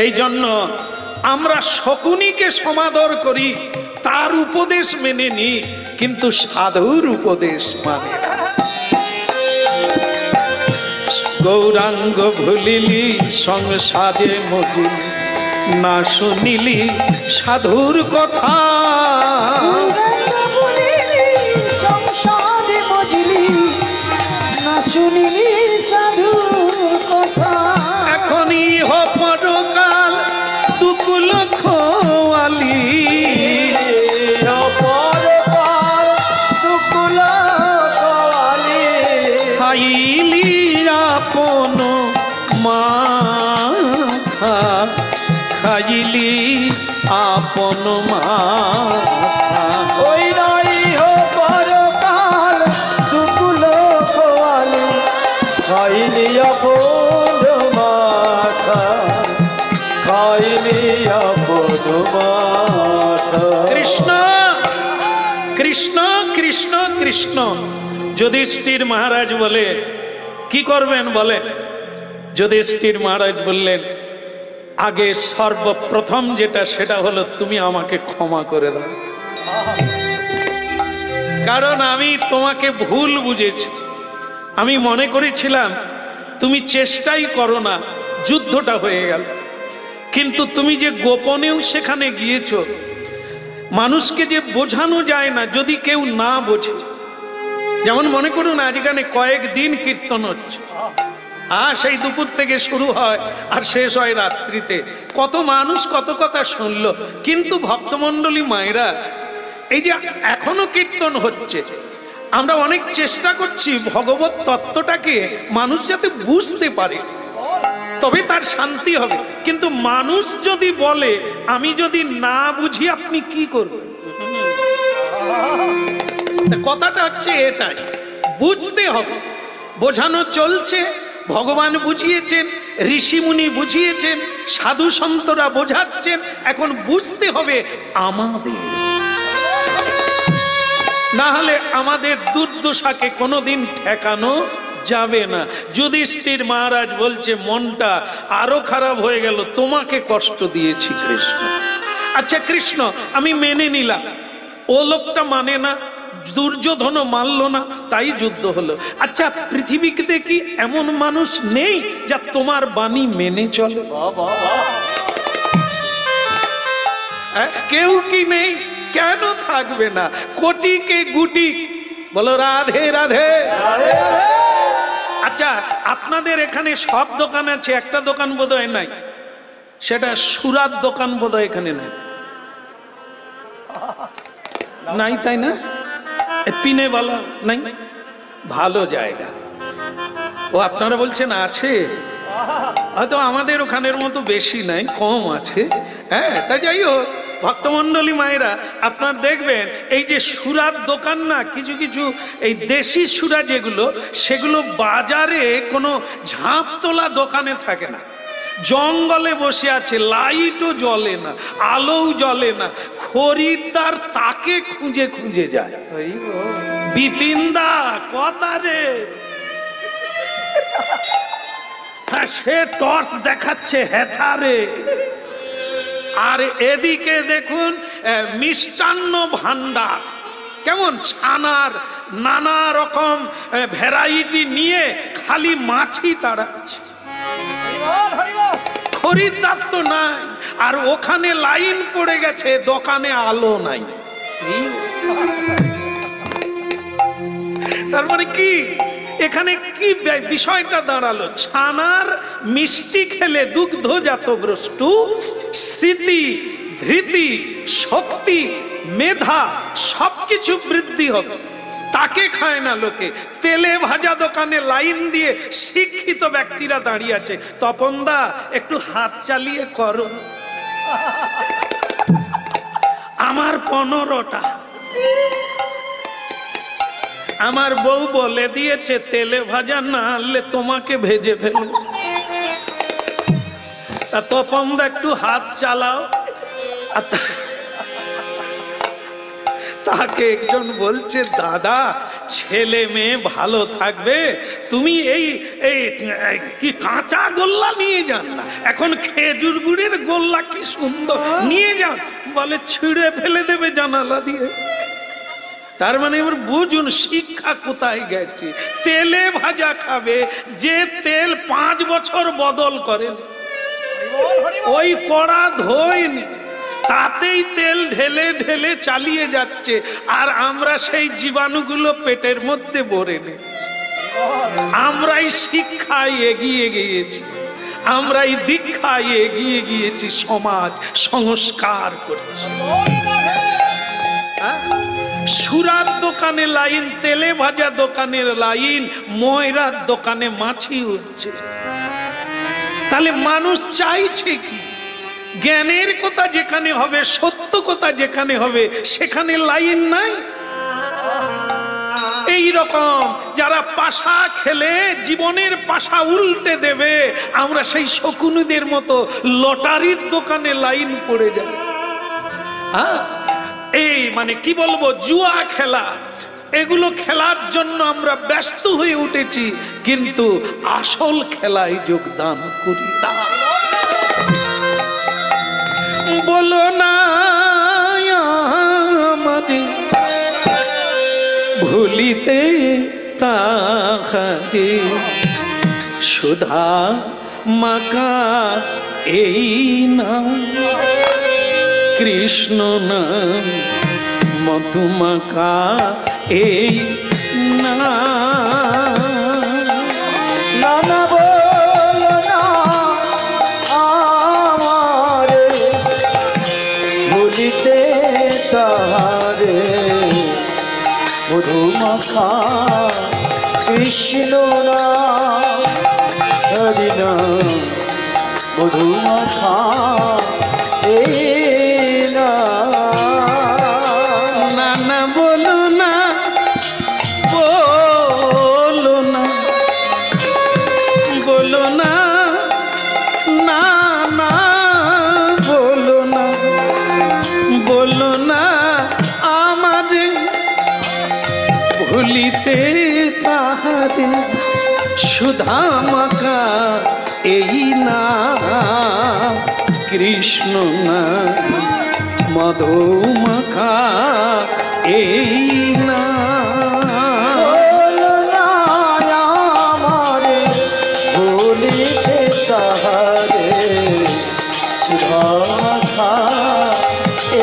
Speaker 1: এই জন্য আমরা শকুনিকে সমাদর করি, তার উপদেশ মেনে নিই, কিন্তু সাধুর উপদেশ মানে না। গৌরাঙ্গ ভুলিলি সংসারে মজিলি, না শুনিলি সাধুর কথা।
Speaker 4: গৌরাঙ্গ ভুলিলি সংসারে মজিলি, না শুনিলি সাধুর কথা।
Speaker 1: এখনই হ পরকাল দুকুল খোয়ালি,
Speaker 3: পরকাল দুকুল খোয়ালি,
Speaker 1: খাইলি আপন মাথা, খাইলি আপন মাথা।
Speaker 3: ওই নাই হো পরকাল দুকুল খোয়ালি, খাইলি আপন মাথা, খাইলি আপন মাথা।
Speaker 1: কৃষ্ণ কৃষ্ণ কৃষ্ণ কৃষ্ণ। যুধিষ্ঠির মহারাজ বলে, কি করবেন বলে? যুধিষ্ঠির মহারাজ বললেন, আগে সর্বপ্রথম যেটা সেটা হলো তুমি আমাকে ক্ষমা করে দাও, কারণ আমি তোমাকে ভুল বুঝেছি। আমি মনে করেছিলাম তুমি চেষ্টাই করো না, যুদ্ধটা হয়ে গেল। কিন্তু তুমি যে গোপনেও সেখানে গিয়েছো, মানুষকে যে বোঝানো যায় না যদি কেউ না বোঝে। যেমন মনে করুন আজ এখানে কয়েকদিন কীর্তন হচ্ছে, সেই দুপুর থেকে শুরু হয় আর শেষ হয় রাত্রিতে। কত মানুষ কত কথা শুনলো, কিন্তু ভক্তমণ্ডলী মায়েরা, এই যে এখনো কীর্তন হচ্ছে, আমরা অনেক চেষ্টা করছি ভগবত তত্ত্বটাকে মানুষ যাতে বুঝতে পারে, তবে তার শান্তি হবে। কিন্তু মানুষ যদি বলে আমি যদি না বুঝি আপনি কি করবেন? কথাটা হচ্ছে এটাই, বুঝতে হবে। বোঝানো চলছে, ভগবান বুঝিয়েছেন, ঋষিমুনি বুঝিয়েছেন, সাধু সন্তরা বোঝাচ্ছেন, এখন বুঝতে হবে আমাদের, না হলে আমাদের দুর্দশাকে কোনোদিন ঠেকানো যাবে না। যুধিষ্ঠির মহারাজ বলছে মনটা আরো খারাপ হয়ে গেল, তোমাকে কষ্ট দিয়েছি কৃষ্ণ। আচ্ছা কৃষ্ণ আমি মেনে নিলাম, ও লোকটা মানে না, দুর্যোধনও মানল না, তাই যুদ্ধ হলো। আচ্ছা পৃথিবীতে কি এমন মানুষ নেই যা তোমার বাণী মেনে চলে? কেউ কি নেই? কেন থাকবে না? কোটি কে গুটি বলো রাধে রাধে। আচ্ছা আপনাদের এখানে সব দোকান আছে, একটা দোকান বোধহয় নাই, সেটা সুরাত দোকান বোধহয় এখানে নাই, নাই তাই না? পিনেওয়ালা নাই, ভালো জায়গা। ও আপনারা বলছেন আছে, হয়তো আমাদের ওখানের মতো বেশি নাই, কম আছে। হ্যাঁ তা যাই হোক ভক্তমণ্ডলী মায়েরা, আপনার দেখবেন এই যে সুরার দোকান না, কিছু কিছু এই দেশি সুরা যেগুলো, সেগুলো বাজারে কোনো ঝাঁপ তোলা দোকানে থাকে না, জঙ্গলে বসে আছে, লাইটও জ্বলে না, আলোও জ্বলে না, খরিদ্দার তাকে খুঁজে খুঁজে যায়। বিপিনদা কথা রে, হ্যাঁ সে টর্চ দেখাচ্ছে হেথারে। আর এদিকে দেখুন মিষ্টান্ন ভান্ডার, কেমন ছানার নানা রকম ভ্যারাইটি নিয়ে খালি মাছি তাড়াচ্ছে, খরিদ্দার তো নাই, আর ওখানে লাইন পড়ে গেছে, দোকানে আলো নাই। তার মানে কি এখানে কি বিষয়টা দাঁড়ালো? ছানার মিষ্টি খেলে দুগ্ধজাত বস্তু স্মৃতি, ধৃতি, শক্তি, মেধা সবকিছু বৃদ্ধি হবে, তাকে খায় না লোকে। তেলে ভাজা দোকানে লাইন দিয়ে শিক্ষিত ব্যক্তিরা দাঁড়িয়ে আছে। তপনদা একটু হাত চালিয়ে করো, আমার 15টা। আমার বউ বলে দিয়েছে তেলে ভাজা না আনলে তোমাকে ভেজে ফেলব। তা তপনদা একটু হাত চালাও। তাকে একজন বলছে দাদা ছেলে মেয়ে ভালো থাকবে, তুমি এই কি কাঁচা গোল্লা নিয়ে যান না, এখন খেজুর গুড়ের গোল্লা কি সুন্দর, নিয়ে যান। বলে ছিঁড়ে ফেলে দেবে জানালা দিয়ে। তার মানে এবার বুঝুন শিক্ষা কোথায় গেছে। তেলে ভাজা খাবে, যে তেল 5 বছর বদল করেন, ওই কড়া ধোয়নি, তাতেই তেল ঢেলে ঢেলে চালিয়ে যাচ্ছে, আর আমরা সেই জীবাণুগুলো পেটের মধ্যে ভরে নে। আমরাই শিক্ষায় এগিয়ে গিয়েছি, আমরাই দীক্ষায় এগিয়ে গিয়েছি, সমাজ সংস্কার করছি। সুরার দোকানে লাইন, তেলে ভাজা দোকানের লাইন, ময়রার দোকানে মাছি উঠছে। তাহলে মানুষ চাইছে কি? জ্ঞানের কথা যেখানে হবে, সত্য কথা যেখানে হবে, সেখানে লাইন নাই। এই রকম যারা পাশা খেলে জীবনের পাশা উল্টে দেবে, আমরা সেই শকুনিদের মতো লটারির দোকানে লাইন পড়ে যায়। এই মানে কি বলবো, জুয়া খেলা, এগুলো খেলার জন্য আমরা ব্যস্ত হয়ে উঠেছি, কিন্তু আসল খেলায় যোগদান করি না। বলো না আমাদের ভুলিতে তাহারে, সুধা মাকা এই না, কৃষ্ণ নাম মধুমাকা এই না।
Speaker 3: নানা বলো না আমারে ভুলিতে তাহারে, মধুমাখা কৃষ্ণ নাম হরি নাম, মধুমাখা এই না।
Speaker 1: নানা বলো না, বলো না, সুধা মাখা এই না কৃষ্ণ না মধু মাখা এই না
Speaker 3: বলো না আমারে ভুলিতে তাহারে সুধা মাখা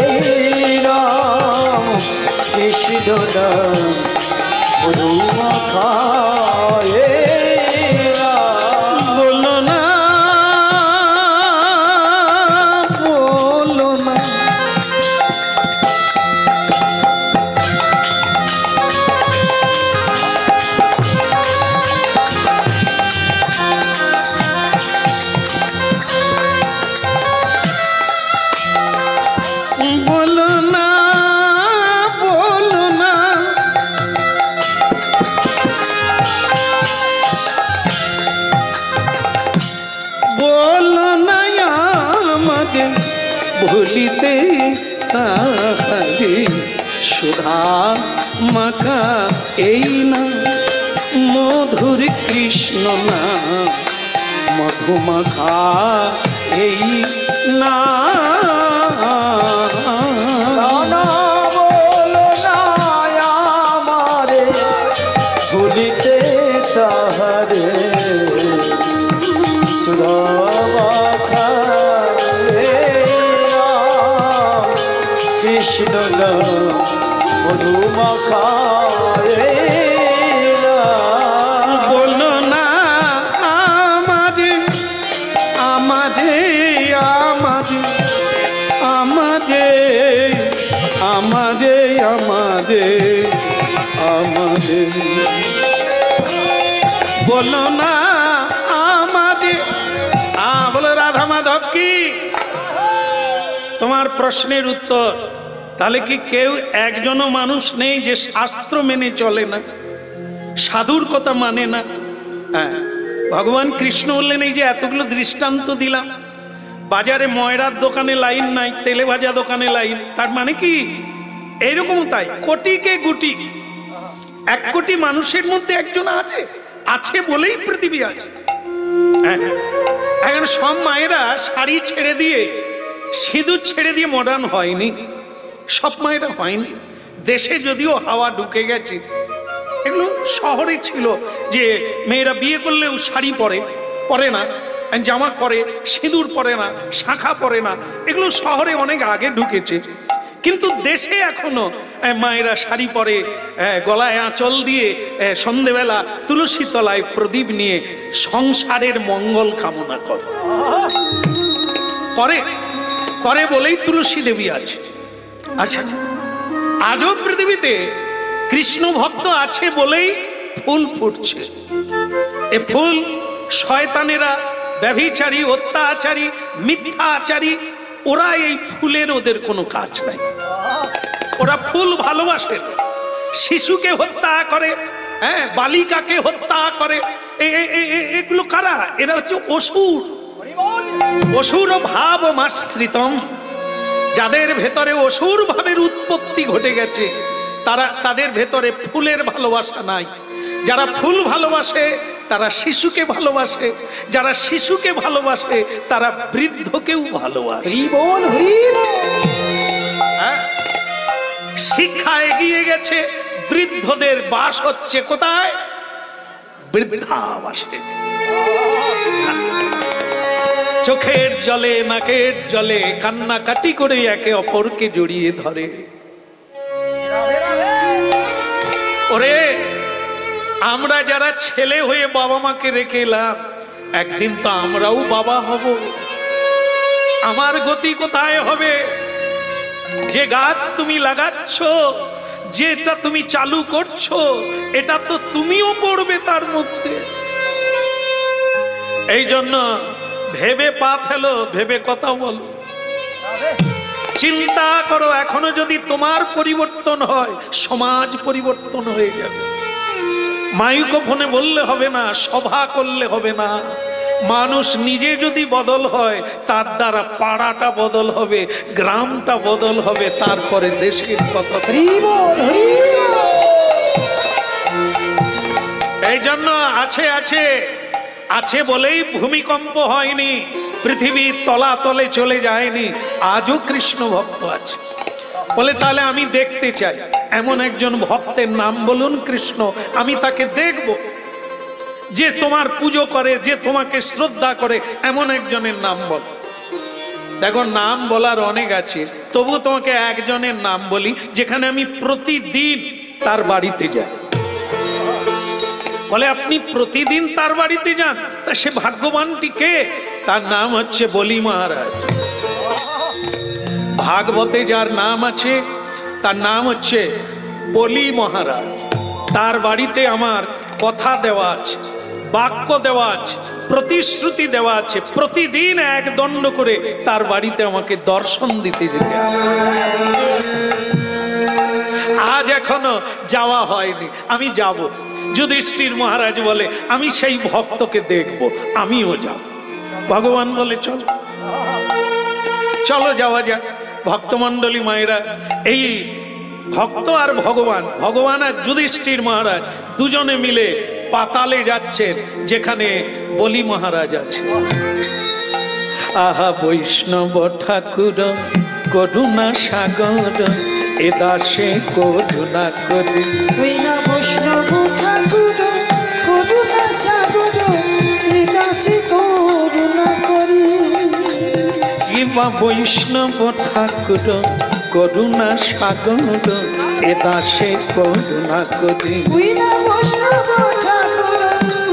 Speaker 3: এই নাম কৃষ্ণ নাম মধু মাখা এই নাম।
Speaker 1: বলো না বলো না বলো না বলো না বলো না আমাকে ভুলিতে তাহারে সুধা মাখা এই না মধুর কৃষ্ণ না মধু মাখা এই না
Speaker 3: না বলো না আমারে ভুলিতে তাহারে সুধা মাখা এই নাম কৃষ্ণ নাম মধু মাখা এই নাম।
Speaker 1: বলো না আমারে আমারে আমারে আমারে আমারে আমারে বলো না আমারে বলো রাধা মাধব কি তোমার প্রশ্নের উত্তর তাহলে কি কেউ একজনও মানুষ নেই যে শাস্ত্র মেনে চলে না সাধুর কথা মানে না হ্যাঁ ভগবান কৃষ্ণ বললেন এই যে এতগুলো দৃষ্টান্ত দিলাম বাজারে ময়রার দোকানে লাইন নাই তেলে ভাজা দোকানে লাইন তার মানে কি এইরকম তাই কোটিকে গুটি 1 কোটি মানুষের মধ্যে একজন আছে আছে বলেই পৃথিবী আছে হ্যাঁ এখন সব মায়েরা শাড়ি ছেড়ে দিয়ে সিঁদুর ছেড়ে দিয়ে মডার্ন হয়নি সব মায়েরা হয়নি দেশে যদিও হাওয়া ঢুকে গেছে এগুলো শহরে ছিল যে মেয়েরা বিয়ে করলেও শাড়ি পরে না জামা পরে সিঁদুর পরে না শাঁখা পরে না এগুলো শহরে অনেক আগে ঢুকেছে কিন্তু দেশে এখনো মায়েরা শাড়ি পরে গলায় আঁচল দিয়ে সন্ধেবেলা তুলসী তলায় প্রদীপ নিয়ে সংসারের মঙ্গল কামনা করে বলেই তুলসী দেবী আছে আচ্ছা আজও পৃথিবীতে কৃষ্ণ ভক্ত আছে বলেই ফুল ফুটছে এ ফুল শয়তানেরা ব্যভিচারী অত্যাচারী মিথ্যাচারী ওরা এই ফুলের ওদের কোনো কাজ নাই ওরা ফুল ভালোবাসে শিশুকে হত্যা করে হ্যাঁ বালিকাকে হত্যা করে এগুলো কারা এরা হচ্ছে অসুর অসুর ভাব মাশ্রিতম যাদের ভেতরে অসুর ভাবের উৎপত্তি ঘটে গেছে তাদের ভেতরে ফুলের ভালোবাসা নাই যারা ফুল ভালোবাসে তারা শিশুকে ভালোবাসে যারা শিশুকে ভালোবাসে তারা বৃদ্ধকেও ভালোবাসে শিক্ষা এগিয়ে গেছে বৃদ্ধদের বাস হচ্ছে কোথায় বৃদ্ধাবাসে চোখের জলে নাকের জলে কান্নাকাটি করে একে অপরকে জড়িয়ে ধরে ওরে আমরা যারা ছেলে হয়ে বাবা মাকে রেখে এলাম একদিন তো আমরাও বাবা হব আমার গতি কোথায় হবে যে গাছ তুমি লাগাচ্ছ যেটা তুমি চালু করছো এটা তো তুমিও পড়বে তার মধ্যে এই জন্য ভেবে পা ফেলো ভেবে কথা বলো চিন্তা করো এখনো যদি তোমার পরিবর্তন হয় সমাজ পরিবর্তন হয়ে যাবে মাইক্রোফোনে বললে হবে না সভা করলে হবে না মানুষ নিজে যদি বদল হয় তার দ্বারা পাড়াটা বদল হবে গ্রামটা বদল হবে তারপরে দেশের কথা এই জন্য আছে আছে আছে বলেই ভূমিকম্প হয়নি, পৃথিবীর তলাতলে চলে যায়নি, আজও কৃষ্ণ ভক্ত আছে। বলে তাহলে আমি দেখতে চাই এমন একজন ভক্তের নাম বলুন কৃষ্ণ, আমি তাকে দেখব। যে তোমার পুজো করে, যে তোমাকে শ্রদ্ধা করে, এমন একজনের নাম বল। দেখো নাম বলার অনেক আছে, তবু তোমাকে একজনের নাম বলি যেখানে আমি প্রতিদিন তার বাড়িতে যাই। বলে আপনি প্রতিদিন তার বাড়িতে যান, তা সে ভাগ্যবানটি কে? তার নাম হচ্ছে বলি মহারাজ। ভাগবতে যার নাম আছে তার নাম হচ্ছে বলি মহারাজ। তার বাড়িতে আমার কথা দেওয়া আছে, বাক্য দেওয়া আছে, প্রতিশ্রুতি দেওয়া আছে, প্রতিদিন এক দণ্ড করে তার বাড়িতে আমাকে দর্শন দিতে যেতে হবে। আজ এখনো যাওয়া হয়নি, আমি যাব। যুধিষ্ঠির মহারাজ বলে আমি সেই ভক্তকে দেখব, আমিও যাব। ভগবান বলে চলো চলো যাওয়া যাক। ভক্তমণ্ডলী মায়েরা, এই ভক্ত আর ভগবান, ভগবান আর যুধিষ্ঠির মহারাজ দুজনে মিলে পাতালে যাচ্ছেন যেখানে বলি মহারাজ আছে। আহা বৈষ্ণব ঠাকুর করুণা সাগর, এ দাসে করুণা করি।
Speaker 4: বৈষ্ণব ঠাকুর করুণা সাগর, এ দাসে করুণা করি।
Speaker 1: কিবা বৈষ্ণব ঠাকুর করুণা সাগর, এ দাসে করুণা করি।
Speaker 4: বৈষ্ণব ঠাকুর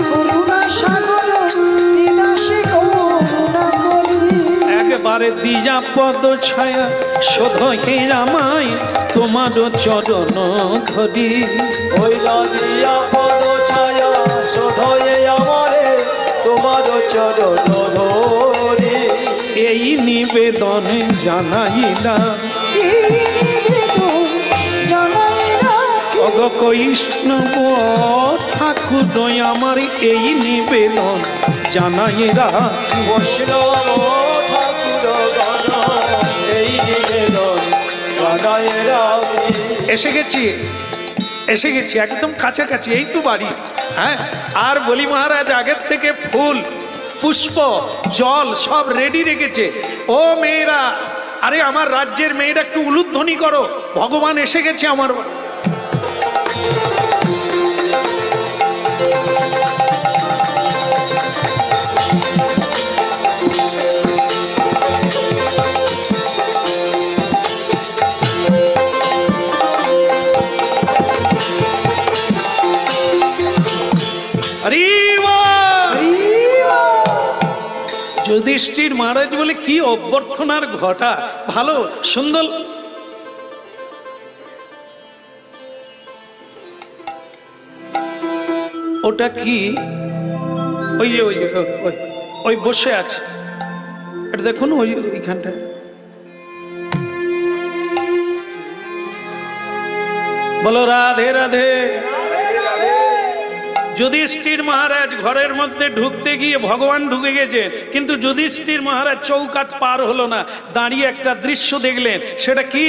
Speaker 4: করুণা সাগর, এ দাসে করুণা করি।
Speaker 1: একবারে দিয়া পদ ছায়া শোধ হে আমায়, তোমার চরণ ধরি।
Speaker 3: ওই দিয়া পদ ছায়া শোধয়ে আমারে, তোমার চরণ ধরি।
Speaker 1: এই নিবেদন জানাইলাম অগ কৃষ্ণব ঠাকুর, আমার এই নিবেদন জানাইরা।
Speaker 3: বৈষ্ণব ঠাকুর এই নিবেদন জানায় রাখি।
Speaker 1: এসে গেছি এসে গেছি, একদম কাছাকাছি, এই তো বাড়ি। হ্যাঁ, আর বলি মহারাজ আগের থেকে ফুল পুষ্প জল সব রেডি রেখেছে। ও মেয়েরা, আরে আমার রাজ্যের মেয়েরা একটু উলুধ্বনি করো, ভগবান এসে গেছে আমার। যুধিষ্ঠির মহারাজ বলে কি অভ্যর্থনার ঘটা, ভালো সুন্দর। ওটা কি? ওই যে ওই যে ওই বসে আছে, এটা দেখুন ওই ওইখানটা। বলো রাধে রাধে। যুধিষ্ঠির মহারাজ ঘরের মধ্যে ঢুকতে গিয়ে ভগবান ঢুকে গেছেন, কিন্তু যুধিষ্ঠির মহারাজ চৌকাঠ পার হলো না, দাঁড়িয়ে একটা দৃশ্য দেখলেন। সেটা কি?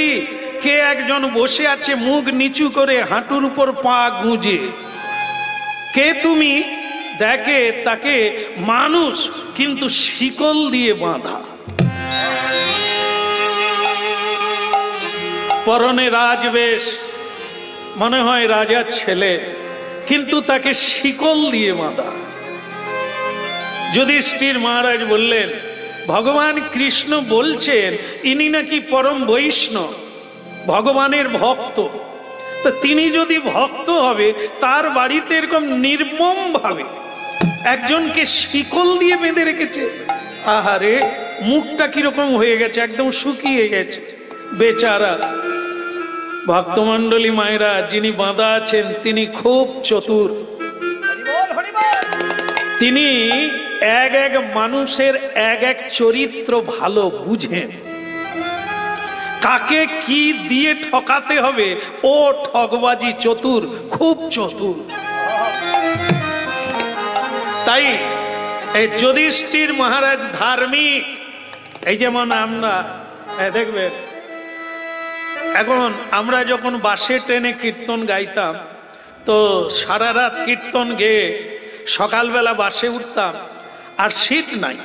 Speaker 1: কে একজন বসে আছে মুখ নিচু করে, হাঁটুর উপর পা গুঁজে। কে তুমি? দেখে তাকে মানুষ, কিন্তু শিকল দিয়ে বাঁধা, পরনে রাজবেশ, মনে হয় রাজার ছেলে, কিন্তু তাকে শিকল দিয়ে বাঁধা। যুধিষ্ঠির মহারাজ বললেন ভগবান কৃষ্ণ বলছেন ইনি নাকি পরম বৈষ্ণব, ভগবানের ভক্ত। তো তিনি যদি ভক্ত হবে, তার বাড়িতে এরকম নির্মম ভাবে একজনকে শিকল দিয়ে বেঁধে রেখেছে। আহারে, মুখটা কিরকম হয়ে গেছে, একদম শুকিয়ে গেছে বেচারা। ভক্তমণ্ডলী মায়েরা, যিনি বাঁধা আছেন তিনি খুব চতুর। তিনি এক এক মানুষের এক এক চরিত্র ভালো বুঝেন, কাকে কি দিয়ে ঠকাতে হবে ও ঠকবাজি চতুর, খুব চতুর। তাই এই যুধিষ্ঠির মহারাজ ধার্মিক। এই যেমন আমরা দেখবেন, এখন আমরা যখন বাসে ট্রেনে কীর্তন গাইতাম, তো সারা রাত কীর্তন গেয়ে সকালবেলা বাসে উঠতাম, আর সিট নাই।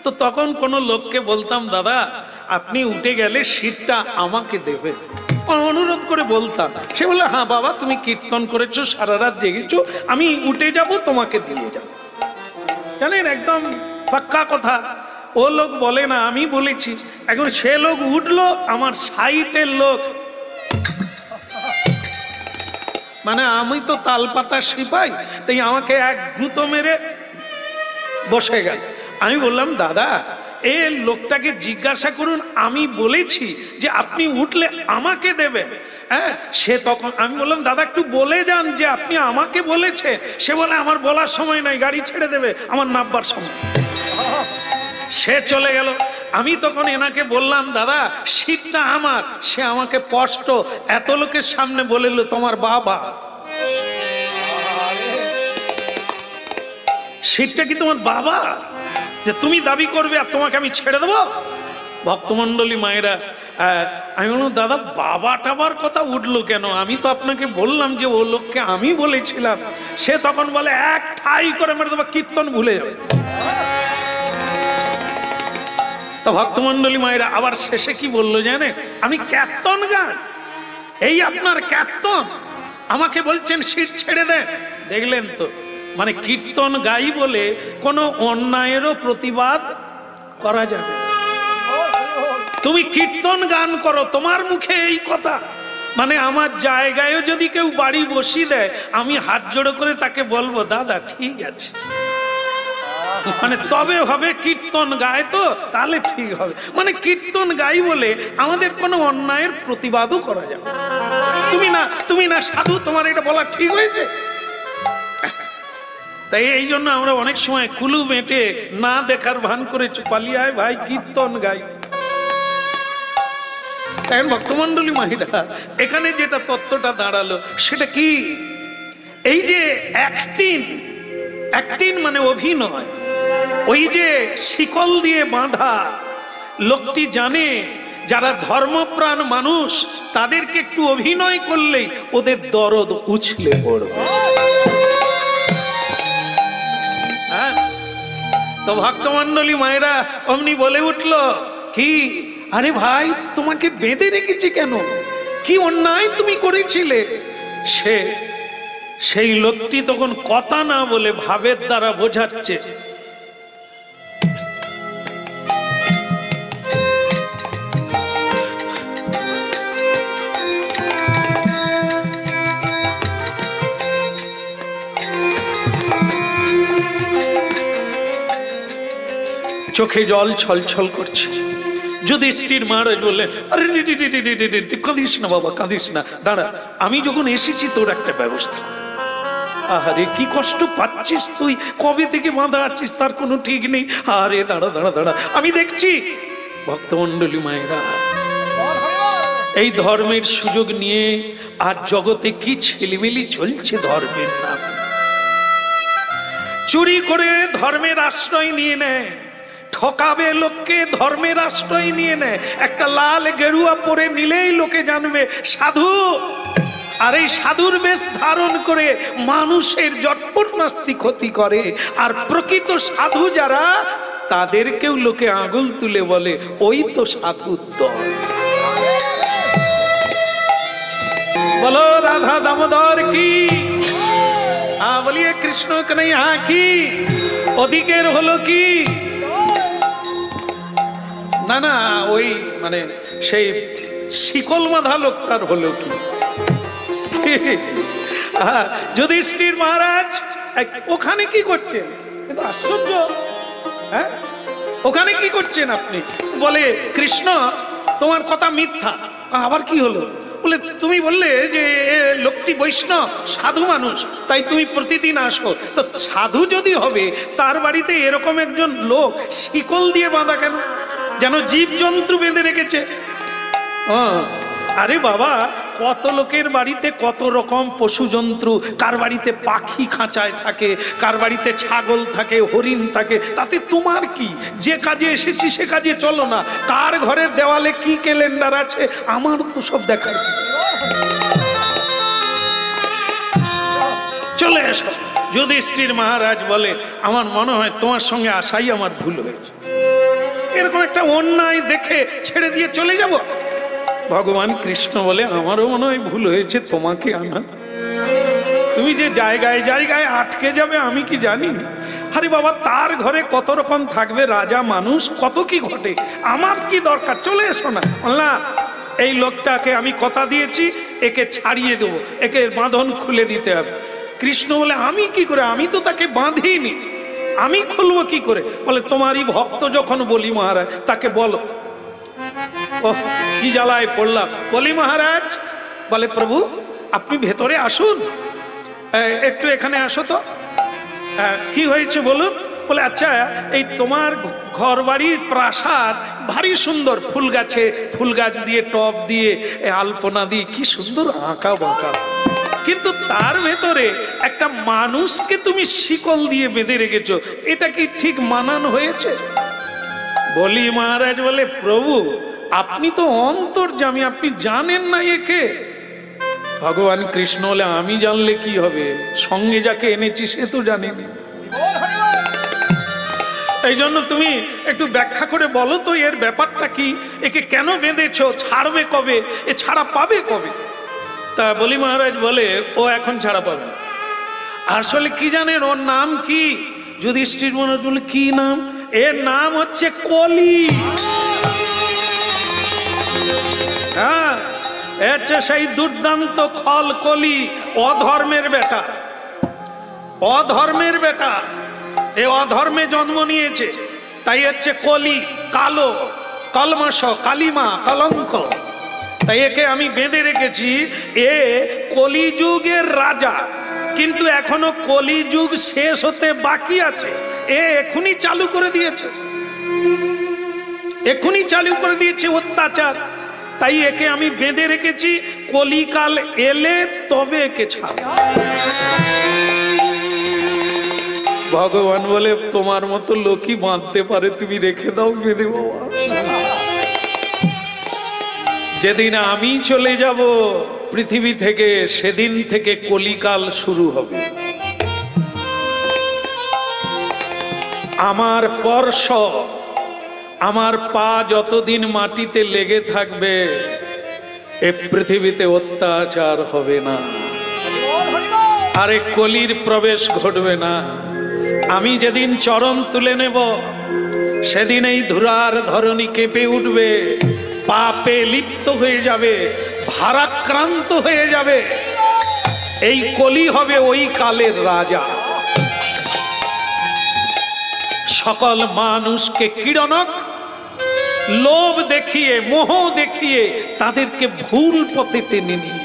Speaker 1: তো তখন কোনো লোককে বলতাম, দাদা আপনি উঠে গেলে সিটটা আমাকে দেবে, অনুরোধ করে বলতাম। সে বললো, হ্যাঁ বাবা তুমি কীর্তন করেছো, সারা রাত জেগেছো, আমি উঠে যাব, তোমাকে দিয়ে যাব। জানেন, একদম পাক্কা কথা। ও লোক বলে না, আমি বলেছি। এখন সে লোক উঠলো, আমার সাইটের লোক, মানে আমি তো তালপাতা সিপাই, তাই আমাকে এক গুঁতো মেরে বসে গেল। আমি বললাম, দাদা এই লোকটাকে জিজ্ঞাসা করুন, আমি বলেছি যে আপনি উঠলে আমাকে দেবেন। হ্যাঁ, সে তখন, আমি বললাম দাদা একটু বলে যান যে আপনি আমাকে বলেছে। সে বলে, আমার বলার সময় নাই, গাড়ি ছেড়ে দেবে, আমার নামবার সময়। সে চলে গেল। আমি তখন এনাকে বললাম, দাদা সিটটা আমার। সে আমাকে স্পষ্ট এত লোকের সামনে বলিল, তোমার বাবা। সিটটা কি তোমার বাবা যে তুমি দাবি করবে আর তোমাকে আমি ছেড়ে দেবো? ভক্তমন্ডলী মায়েরা, আমি বললাম, দাদা বাবা টাবার কথা উঠলো কেন? আমি তো আপনাকে বললাম যে ও লোককে আমি বলেছিলাম। সে তখন বলে, এক ঠাই করে মেরে দেবো, কীর্তন ভুলে যাবে। তো ভক্তমন্ডলী মায়েরা আবার শেষে কি বললো জানেন? আমি কীর্তন গান, এই আপনার কীর্তন, আমাকে বলছেন সিট ছেড়ে দেন। দেখলেন তো, মানে কীর্তন গাই বলে কোনো অন্যায়েরও প্রতিবাদ করা যাবে। তুমি কীর্তন গান করো, তোমার মুখে এই কথা, মানে আমার জায়গায়ও যদি কেউ বাড়ি বসিয়ে দেয়, আমি হাত জোড়ো করে তাকে বলবো, দাদা ঠিক আছে, মানে তবে হবে। কীর্তন গায় তো তাহলে ঠিক হবে। মানে কীর্তন গাই বলে আমাদের কোনো অন্যায়ের প্রতিবাদও করা যাবে। তুমি না সাধু, তোমার এটা বলা ঠিক হয়েছে? তাই এই জন্য আমরা অনেক সময় কুলু মেটে না দেখার ভান করে পালিয়ে আয়, ভাই কীর্তন গাই। তাই ভক্তমন্ডলী মাহিরা, এখানে যেটা তত্ত্বটা দাঁড়ালো সেটা কি? এই যে অ্যাক্টিং মানে অভিনয়, ওই যে শিকল দিয়ে বাঁধা, লোকটি জানে যারা ধর্মপ্রাণ মানুষ তাদেরকে একটু অভিনয় করলেই ওদের দরদ উছলে পড়বে। হ্যাঁ, তো ভক্তমন্ডলী মায়েরা অমনি বলে উঠল, কি আরে ভাই তোমাকে বেঁধে রেখেছি কেন? কি অন্যায় তুমি করেছিলে? সেই লোকটি তখন কথা না বলে ভাবের দ্বারা বোঝাচ্ছে। চোখে জল ছলছল করছে। যুধিষ্ঠির মহারাজ বললেন, আরে কাঁদিস না বাবা, কাঁদিস না, দাঁড়া, আমি যখন এসেছি তোর একটা ব্যবস্থা। আরে কি কষ্ট পাচ্ছিস তুই, কবে থেকে বাঁধা আছিস তার কোনো ঠিক নেই। আরে দাঁড়া দাঁড়া দাঁড়া, আমি দেখছি। ভক্তমন্ডলী মায়েরা, এই ধর্মের সুযোগ নিয়ে আর জগতে কি ছেলেমেলি চলছে ধর্মের নামে। চুরি করে ধর্মের আশ্রয় নিয়ে নেয়, ঠকাবে লোককে, ধর্মের আশ্রয় নিয়ে নেয়। একটা লাল গেরুয়া পরে নিলেই লোকে জানবে সাধু। আর এই সাধুর বেশ ধারণ করে মানুষের জটপট নাস্তি ক্ষতি করে। আর প্রকৃত সাধু যারা, তাদেরকেও লোকে আঙুল তুলে বলে ওই তো সাধুর দল। বলো রাধা দামোদর কি, বলিয়ে কৃষ্ণ কন্হैया কি। ওদিকের হলো কি না, না ওই মানে সেই শিকল বাঁধা লোকটার হলো কি। যুধিষ্ঠির মহারাজ ওখানে কি করছেন? কিন্তু আশ্চর্য, হ্যাঁ ওখানে কি করছেন আপনি? বলে, কৃষ্ণ তোমার কথা মিথ্যা। আবার কি হলো? বলে, তুমি বললে যে লোকটি বৈষ্ণব সাধু মানুষ, তাই তুমি প্রতিদিন আসো। তো সাধু যদি হবে, তার বাড়িতে এরকম একজন লোক শিকল দিয়ে বাঁধা কেন? যেন জীবজন্তু বেঁধে রেখেছে। আরে বাবা, কত লোকের বাড়িতে কত রকম পশু জন্তু, কার বাড়িতে পাখি খাঁচায় থাকে, কার বাড়িতে ছাগল থাকে, হরিণ থাকে, তাতে তোমার কি? যে কাজে এসেছি সে কাজে চলো না। কার ঘরের দেওয়ালে কি ক্যালেন্ডার আছে আমার তো সব দেখার। চলে এসো। যুধিষ্ঠির মহারাজ বলে, আমার মনে হয় তোমার সঙ্গে আসাই আমার ভুল হয়েছে, এরকম একটা অন্যায় দেখে ছেড়ে দিয়ে চলে যাব। ভগবান কৃষ্ণ বলে, আমারও মনে হয় ভুল হয়েছে তোমাকে আনা। তুমি যে জায়গায় জায়গায় আটকে যাবে আমি কি জানি? আরে বাবা, তার ঘরে কত রকম থাকবে, রাজা মানুষ, কত কি ঘটে, আমার কি দরকার, চলে এসো না। না, এই লোকটাকে আমি কথা দিয়েছি, একে ছাড়িয়ে দেবো, একে বাঁধন খুলে দিতে হবে। কৃষ্ণ বলে, আমি কি করে, আমি তো তাকে বাঁধিনি, আমি খুলবো কি করে? বলে, তোমারই ভক্ত যখন বলি মহারাজ, তাকে বলো। ও কি জ্বালায় পড়লাম। বলি মহারাজ বলে, প্রভু আপনি ভেতরে আসুন, একটু এখানে আসো তো। কি হয়েছে বলুন? বলে, আচ্ছা এই তোমার ঘর বাড়ির প্রাসাদ ভারী সুন্দর, ফুল গাছে, ফুল গাছ দিয়ে টব দিয়ে আলপনা দিয়ে কি সুন্দর আঁকা বাঁকা, কিন্তু তার ভেতরে একটা মানুষকে তুমি শিকল দিয়ে বেঁধে রেখেছো, এটা কি ঠিক মানান হয়েছে? বলি মহারাজ বলে, প্রভু আপনি তো অন্তর্যামী, আপনি জানেন না একে। ভগবান কৃষ্ণ বলে, আমি জানলে কি হবে, সঙ্গে যাকে এনেছি সে তো জানেনি। এই জন্য তুমি একটু ব্যাখ্যা করে বলো তো, এর ব্যাপারটা কি, একে কেন বেঁধেছো, ছাড়বে কবে, এ ছাড়া পাবে কবে? তা বলি মহারাজ বলে, ও এখন ছাড়া পাবে না। আসলে কি জানেন ওর নাম কি? যুধিষ্ঠির মহারাজ বলে, কি নাম? এর নাম হচ্ছে কলি। হ্যাঁ, হচ্ছে সেই দুর্দান্ত খল কলি, অধর্মের বেটা, অধর্মের বেটা, এ অধর্মে জন্ম নিয়েছে, তাই হচ্ছে কলি, কালো, কলমাস, কালিমা, কলঙ্ক। তাই একে আমি বেঁধে রেখেছি, এ কলিযুগের রাজা, কিন্তু এখনো কলিযুগ শেষ হতে বাকি আছে। এ এখনই চালু করে দিয়েছে, এখনই চালু করে দিয়েছে অত্যাচার। তাই একে আমি বেঁধে রেখেছি, কলিকাল এলে তবে একে ছাড়। ভগবান বলে, তোমার মতো লোকই বাঁধতে পারে, তুমি রেখে দাও বেঁধে বাবা। যেদিন আমি চলে যাব পৃথিবী থেকে, সেদিন থেকে কলিকাল শুরু হবে। আমার স্পর্শ, আমার পা যতদিন মাটিতে লেগে থাকবে, এ পৃথিবীতে অত্যাচার হবে না, আরে কলির প্রবেশ ঘটবে না। আমি যেদিন চরণ তুলে নেব, সেদিন এই ধুরার ধরণী কেঁপে উঠবে, পাপে লিপ্ত হয়ে যাবে, ভারাক্রান্ত হয়ে যাবে। এই কলি হবে ওই কালের রাজা। সকল মানুষকে কিরণক, লোভ দেখিয়ে, মোহ দেখিয়ে তাদেরকে ভুল পথে টেনে নিয়ে।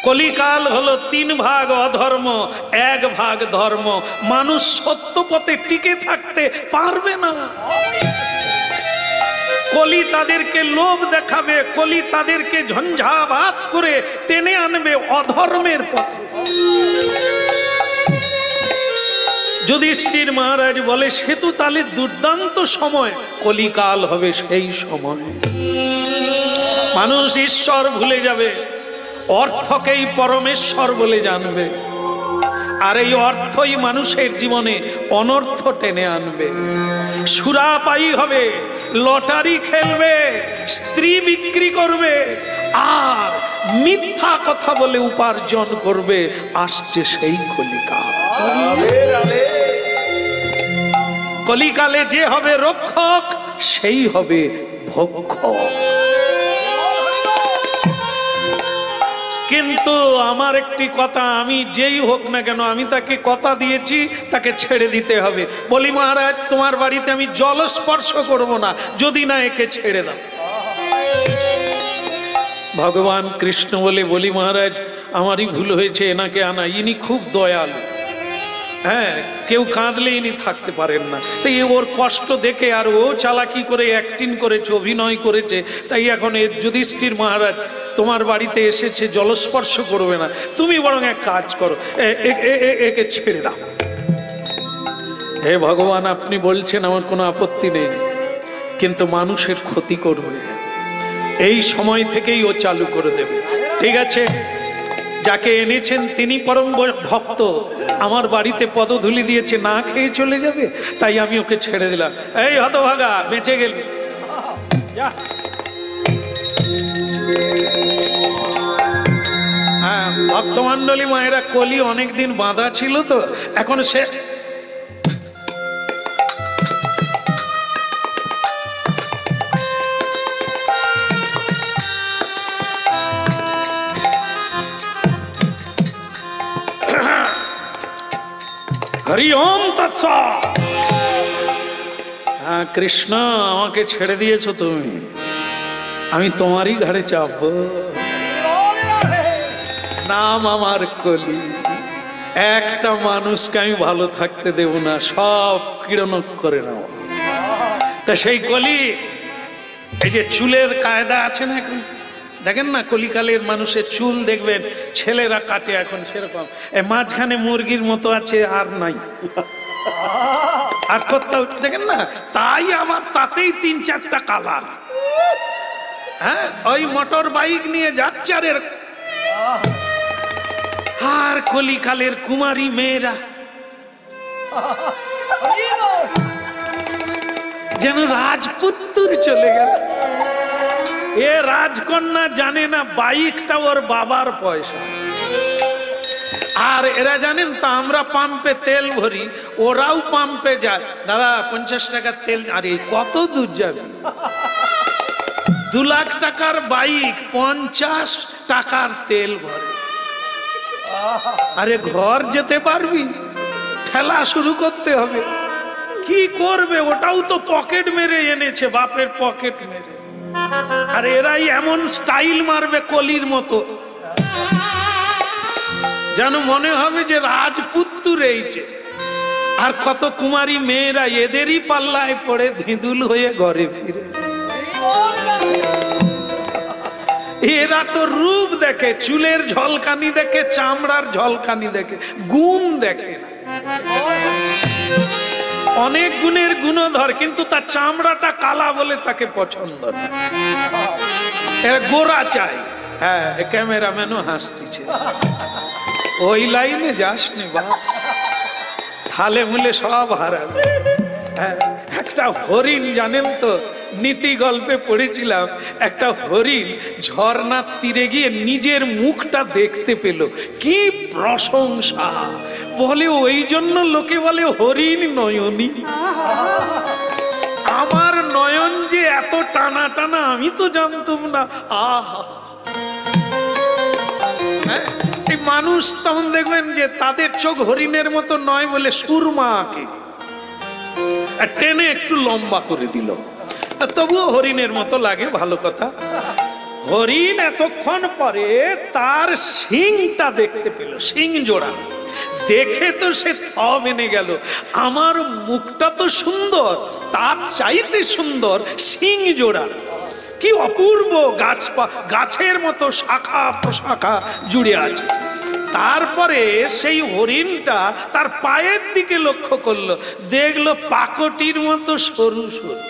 Speaker 1: কলিকাল হলো 3 ভাগ অধর্ম, 1 ভাগ ধর্ম। মানুষ সত্য পথে টিকে থাকতে পারবে না। কলি তাদেরকে লোভ দেখাবে, কলি তাদেরকে ঝঞ্ঝাভাত করে টেনে আনবে অধর্মের পথে। যুধিষ্ঠির মহারাজ বলে, সে তো তাহলে দুর্দান্ত সময়, কলিকাল হবে সেই সময়। মানুষ ঈশ্বর ভুলে যাবে, অর্থকেই পরমেশ্বর বলে জানবে, আর এই অর্থই মানুষের জীবনে অনর্থ টেনে আনবে। সুরাপায়ী হবে, লটারি খেলবে, স্ত্রী বিক্রি করবে, আর মিথ্যা কথা বলে উপার্জন করবে। আসছে সেই কলিকাল। কলিকালে যে হবে রক্ষক, সেই হবে ভক্ষক। কিন্তু আমার একটি কথা, আমি যেই হোক না কেন, আমি তাকে কথা দিয়েছি, তাকে ছেড়ে দিতে হবে। বলি মহারাজ, তোমার বাড়িতে আমি জল স্পর্শ করব না, যদি না একে ছেড়ে দাও। ভগবান কৃষ্ণ বলে, বলি মহারাজ আমারই ভুল হয়েছে, এনাকে আনা, ইনি খুব দয়ালু। হ্যাঁ, কেউ কাঁদলে ইনি থাকতে পারেন না, তাই ওর কষ্ট দেখে আর ও চালাকি করে অ্যাক্টিং করেছে, অভিনয় করেছে, তাই এখন এর যুধিষ্ঠির মহারাজ তোমার বাড়িতে এসেছে, জলস্পর্শ করবে না, তুমি বরং এক কাজ করো, একে ছেড়ে দাও। হে ভগবান, আপনি বলছেন, আমার কোনো আপত্তি নেই, কিন্তু মানুষের ক্ষতি করবে, এই সময় থেকেই ও চালু করে দেবে। ঠিক আছে, যাকে এনেছেন তিনি পরম ভক্ত, আমার বাড়িতে পদধূলি দিয়েছে, না খেয়ে চলে যাবে, তাই আমি ওকে ছেড়ে দিলাম। এই হতভাগা, বেঁচে গেল। হ্যাঁ, ভক্তমণ্ডলী মায়েরা, কলি অনেকদিন বাঁধা ছিল তো, এখন সে হরি ওম তৎসৎ। হ্যাঁ কৃষ্ণ, আমাকে ছেড়ে দিয়েছো তুমি, আমি তোমারই ঘাড়ে চাপবো। নাম আমার কলি, একটা মানুষকে আমি ভালো থাকতে দেব না, সব কিরণ করে নাও। তা সেই কলি, এই যে চুলের কায়দা আছে না, এখন দেখেন না কলিকালের মানুষের চুল দেখবেন ছেলেরা কাটে এখন, সেরকম মাঝখানে মুরগির মতো আছে, আর নাই, আর কোথাও দেখেন না। তাই আমার তাতেই 3-4টা কালার। হ্যাঁ, ওই মোটর বাইক নিয়ে যাচ্ছে আর কলিকালের কুমারী মেয়েরা যেন রাজপুত্তুর চলে গেল। এ রাজকন্যা জানে না বাইকটা ওর বাবার পয়সা। আর এরা জানেন তো, আমরা পাম্পে তেল ভরি, ওরাও পাম্পে যায়, দাদা 50 টাকার তেল। আরে কত দূর যাবে? 2 লাখ টাকার বাইক 50 টাকার তেল ভরে। আরে ঘর যেতে পারবি? ঠেলা শুরু করতে হবে। কি করবে? ওটাও তো পকেট মেরে এনেছে, বাপের পকেট মেরে। আর এরাই এমন স্টাইল মারবে কলির মতো, যেন মনে হবে যে রাজপুত্র রয়েছে। আর কত কুমারী মেয়েরা এদেরই পাল্লায় পড়ে ধিঁদুল হয়ে ঘরে ফিরে। এরা তো রূপ দেখে, চুলের ঝলকানি দেখে, চামড়ার ঝলকানি দেখে, গুণ দেখে না। অনেক গুণের গুণধর, কিন্তু তার চামড়াটা কালা বলে তাকে পছন্দ না। এরা গোরা চাই। হ্যাঁ, ক্যামেরাম্যানও হাসতিছে। ওই লাইনে যাসনি বাপ, থালে মুলে সব হারাবে। হ্যাঁ, একটা হরিণ জানেন তো, নীতি গল্পে পড়েছিলাম, একটা হরিণ ঝর্ণার তীরে গিয়ে নিজের মুখটা দেখতে পেল, কি প্রশংসা! বলে ওই জন্য লোকে বলে হরিণ নয়নী। আমার নয়ন যে এত টানা টানা আমি তো জানতাম না। আহা, এই মানুষ তখন দেখবেন যে তাদের চোখ হরিণের মতো নয় বলে সুরমাকে টেনে একটু লম্বা করে দিল, তবুও হরিণের মতো লাগে, ভালো কথা। হরিণ এতক্ষণ পরে তার শিংটা দেখতে পেল, শিং জোড়া দেখে তো সে থ মেনে গেল। আমার মুখটা তো সুন্দর, তার চাইতে সুন্দর শিং জোড়া, কি অপূর্ব! গাছের মতো শাখা প্রশাখা জুড়ে আছে। তারপরে সেই হরিণটা তার পায়ের দিকে লক্ষ্য করলো, দেখলো পাকটির মতো সরু সরু।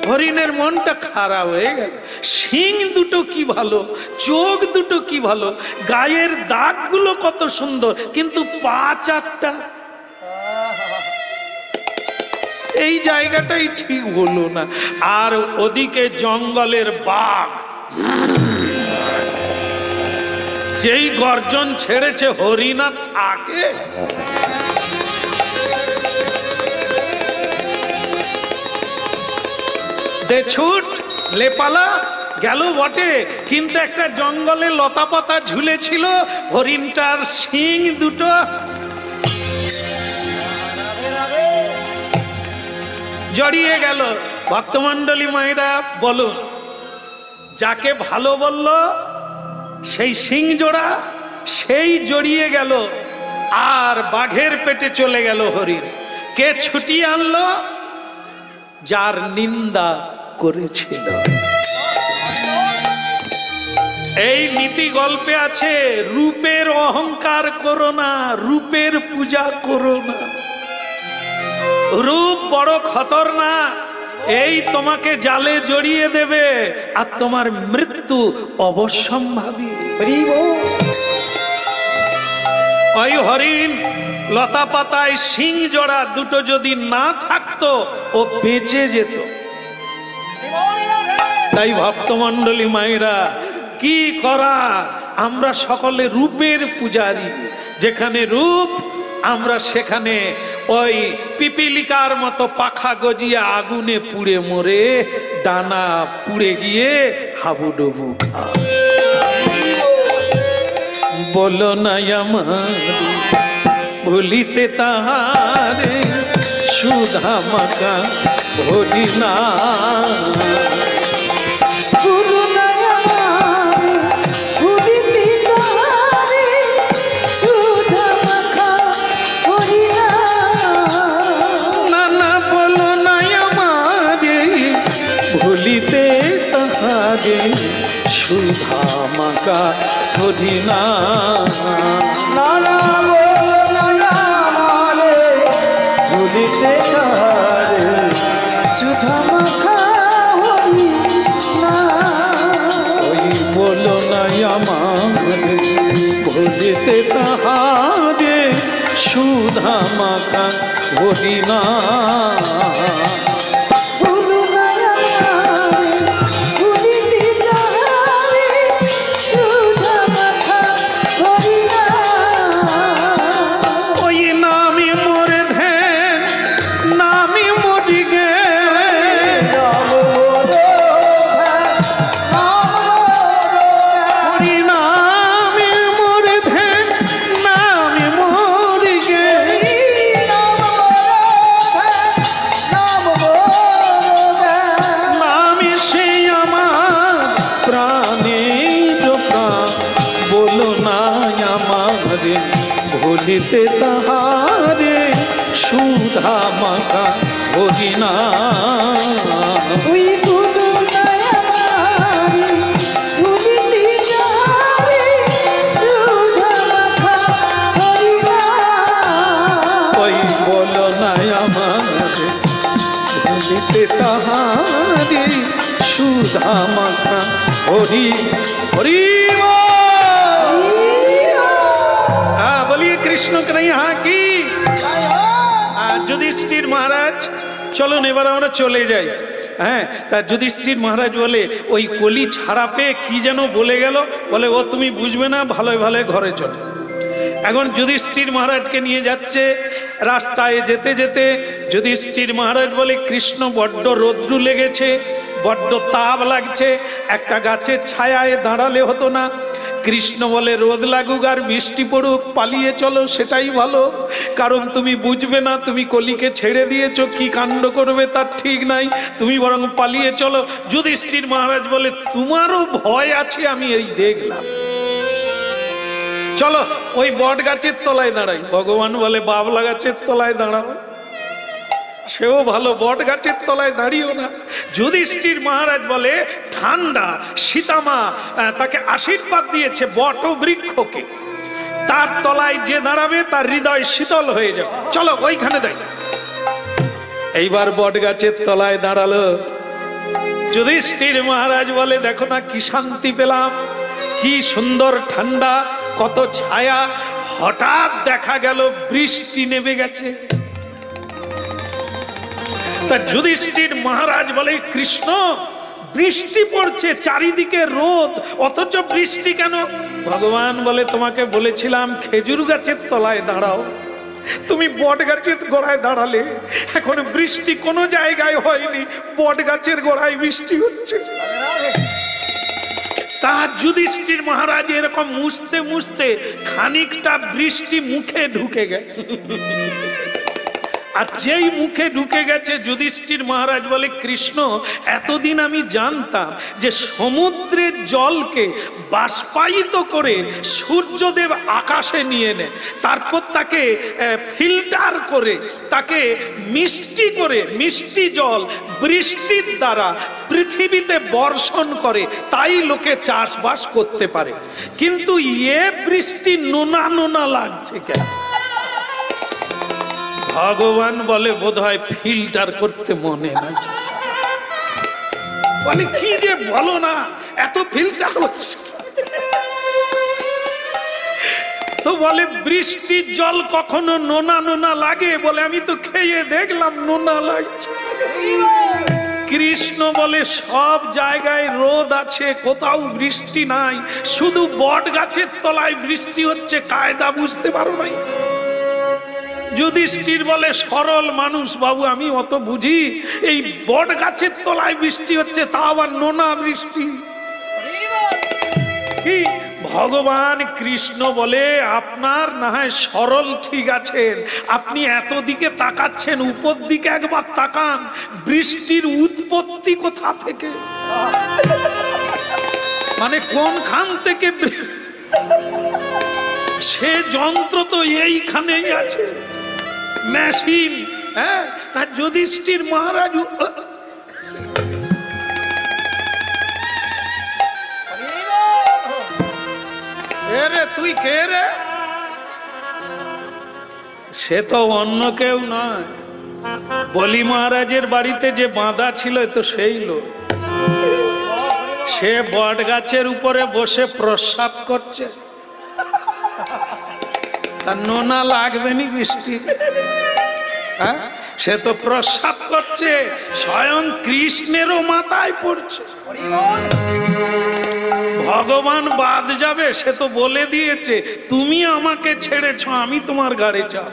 Speaker 1: হরিণের মনটা খারাপ হয়ে গেল। শিং দুটো কি ভালো, চোখ দুটো কি ভালো, গায়ের দাগগুলো কত সুন্দর, কিন্তু পা 4টা। এই জায়গাটাই ঠিক হলো না। আর ওদিকে জঙ্গলের বাঘ যেই গর্জন ছেড়েছে, হরিণা থাকে। দে ছুট, লেপালা গেল বটে, কিন্তু একটা জঙ্গলে লতা পাতা ঝুলেছিল, হরিণটার শিং দুটো জড়িয়ে গেল। ভক্তমণ্ডলী মায়েরা বলুন, যাকে ভালো বলল সেই শিং জোড়া, সেই জড়িয়ে গেল, আর বাঘের পেটে চলে গেল হরিণ। কে ছুটিয়ে আনলো? যার নিন্দা করেছিল। এই নীতি গল্পে আছে, রূপের অহংকার করো না, রূপের পূজা করো না। রূপ বড় খতরনাক। এই তোমাকে জালে জড়িয়ে দেবে আর তোমার মৃত্যু অবশ্যম্ভাবী। ওই হরিণ লতা পাতায় শিং জোড়া দুটো যদি না থাকতো ও বেঁচে যেত। তাই ভক্তমণ্ডলী মায়েরা কি করার, আমরা সকলে রূপের পূজারী। যেখানে রূপ আমরা সেখানে ওই পিপিলিকার মতো পাখা গজিয়ে আগুনে পুড়ে মরে ডানা পুড়ে গিয়ে হাবুডুবু খা। বলো না আমার ভুলিতে তাহারে সুধা মাখা ভুলি না। সুধা মাকা ধরি না,
Speaker 3: নানা বলো না আমারে ভুলিতে তাহারে
Speaker 4: সুধা মাখা হরি না।
Speaker 1: ওই বলো না আমারে ভুলিতে তাহারে সুধা মাকা ধরি না। ভুলিতে তাহারে সুধা মাখা হরি না।
Speaker 4: ওই বলো না আমারে ভুলিতে তাহারে সুধা মাখা হরি না।
Speaker 1: ওই বলো না আমারে ভুলিতে তাহারে সুধা মাখা হরি হরি। बोलिए कृष्ण कन्हैया की। যুধিষ্ঠির মহারাজ চলুন এবার আমরা চলে যাই। হ্যাঁ, তা যুধিষ্ঠির মহারাজ বলে ওই কলি ছাড়া পেয়ে কি যেন বলে গেল, বলে ও তুমি বুঝবে না, ভালোই ভালোই ঘরে চলো। এখন যুধিষ্ঠির মহারাজকে নিয়ে যাচ্ছে। রাস্তায় যেতে যেতে যুধিষ্ঠির মহারাজ বলে কৃষ্ণ বড্ড রৌদ্র লেগেছে, বড্ড তাপ লাগছে, একটা গাছের ছায়ায় দাঁড়ালে হতো না? কৃষ্ণ বলে রোদ লাগুক আর বৃষ্টি পড়ুক, পালিয়ে চলো সেটাই ভালো, কারণ তুমি বুঝবে না, তুমি কলিকে ছেড়ে দিয়েছো, কি কাণ্ড করবে তার ঠিক নাই, তুমি বরং পালিয়ে চলো। যুধিষ্ঠির মহারাজ বলে তোমারও ভয় আছে আমি এই দেখলাম, চলো ওই বট গাছের তলায় দাঁড়াই। ভগবান বলে বাবলা গাছের তলায় দাঁড়াও, সেও ভালো, বট গাছের তলায় দাঁড়িয়েও না। যুধিষ্ঠির মহারাজ বলে ঠান্ডা সীতামা তাকে আশীর্বাদ দিয়েছে বট বৃক্ষকে, তার তলায় যে দাঁড়াবে তার হৃদয় শীতল হয়ে যাবে, চলো ওইখানে দেখ। এইবার বট গাছের তলায় দাঁড়ালো। যুধিষ্ঠির মহারাজ বলে দেখো না কি শান্তি পেলাম, কি সুন্দর ঠান্ডা, কত ছায়া। হঠাৎ দেখা গেল বৃষ্টি নেমে গেছে। তা যুধিষ্ঠির মহারাজ বলে কৃষ্ণ বৃষ্টি পড়ছে, চারিদিকে রোদ, অথচ বৃষ্টি কেন? ভগবান বলে তোমাকে বলেছিলাম খেজুর গাছের তলায় দাঁড়াও, তুমি বট গাছের গোড়ায় দাঁড়ালে, এখন বৃষ্টি কোনো জায়গায় হয়নি, বট গাছের গোড়ায় বৃষ্টি হচ্ছে। তা যুধিষ্ঠির মহারাজ এরকম মুছতে মুছতে খানিকটা বৃষ্টি মুখে ঢুকে গেছে। আর যেই মুখে ঢুকে গেছে যুধিষ্ঠির মহারাজ বলে কৃষ্ণ এতদিন আমি জানতাম যে সমুদ্রের জলকে বাষ্পায়িত করে সূর্যদেব আকাশে নিয়ে নেয়, তারপর তাকে ফিল্টার করে তাকে মিষ্টি করে, মিষ্টি জল বৃষ্টির দ্বারা পৃথিবীতে বর্ষণ করে, তাই লোকে চাষবাস করতে পারে। কিন্তু এ বৃষ্টি নোনা নোনা লাগছে কেন? ভগবান বলে বোধহয় ফিল্টার করতে মনে নাই। বলে কি যে বলো না, এত ফিল্টার হচ্ছে। তো বলে বৃষ্টির জল কখনো নোনা নোনা লাগে? বলে আমি তো খেয়ে দেখলাম নোনা লাগছে। কৃষ্ণ বলে সব জায়গায় রোদ আছে, কোথাও বৃষ্টি নাই, শুধু বট গাছের তলায় বৃষ্টি হচ্ছে, কায়দা বুঝতে পারো নাই? যুধিষ্ঠির বলে সরল মানুষ বাবু, আমি অত বুঝি, এই বট গাছের তলায় বৃষ্টি হচ্ছে, তা আবার নোনা বৃষ্টি কি? ভগবান কৃষ্ণ বলে আপনার না হয় সরল ঠিক আছেন, আপনি এত দিকে তাকাচ্ছেন, উপর দিকে একবার তাকান, বৃষ্টির উৎপত্তি কোথা থেকে, মানে কোনখান থেকে? সে যন্ত্র তো এইখানেই আছে, মেশিন। হ্যাঁ, তার যুধিষ্ঠির মহারাজ রে, তুই কে রে? সে তো অন্য কেউ নয়, বলি মহারাজের বাড়িতে যে বাঁধা ছিল তো সেই লোক। সে বট গাছের উপরে বসে প্রস্রাব করছে, তার নোনা লাগবে নি বৃষ্টি? হ্যাঁ, সে তো প্রস্রাব করছে, স্বয়ং কৃষ্ণেরও মাথায় পড়ছে। ভগবান বাদ যাবে? সে তো বলে দিয়েছে তুমি আমাকে ছেড়েছ, আমি তোমার গাড়ি চাপ।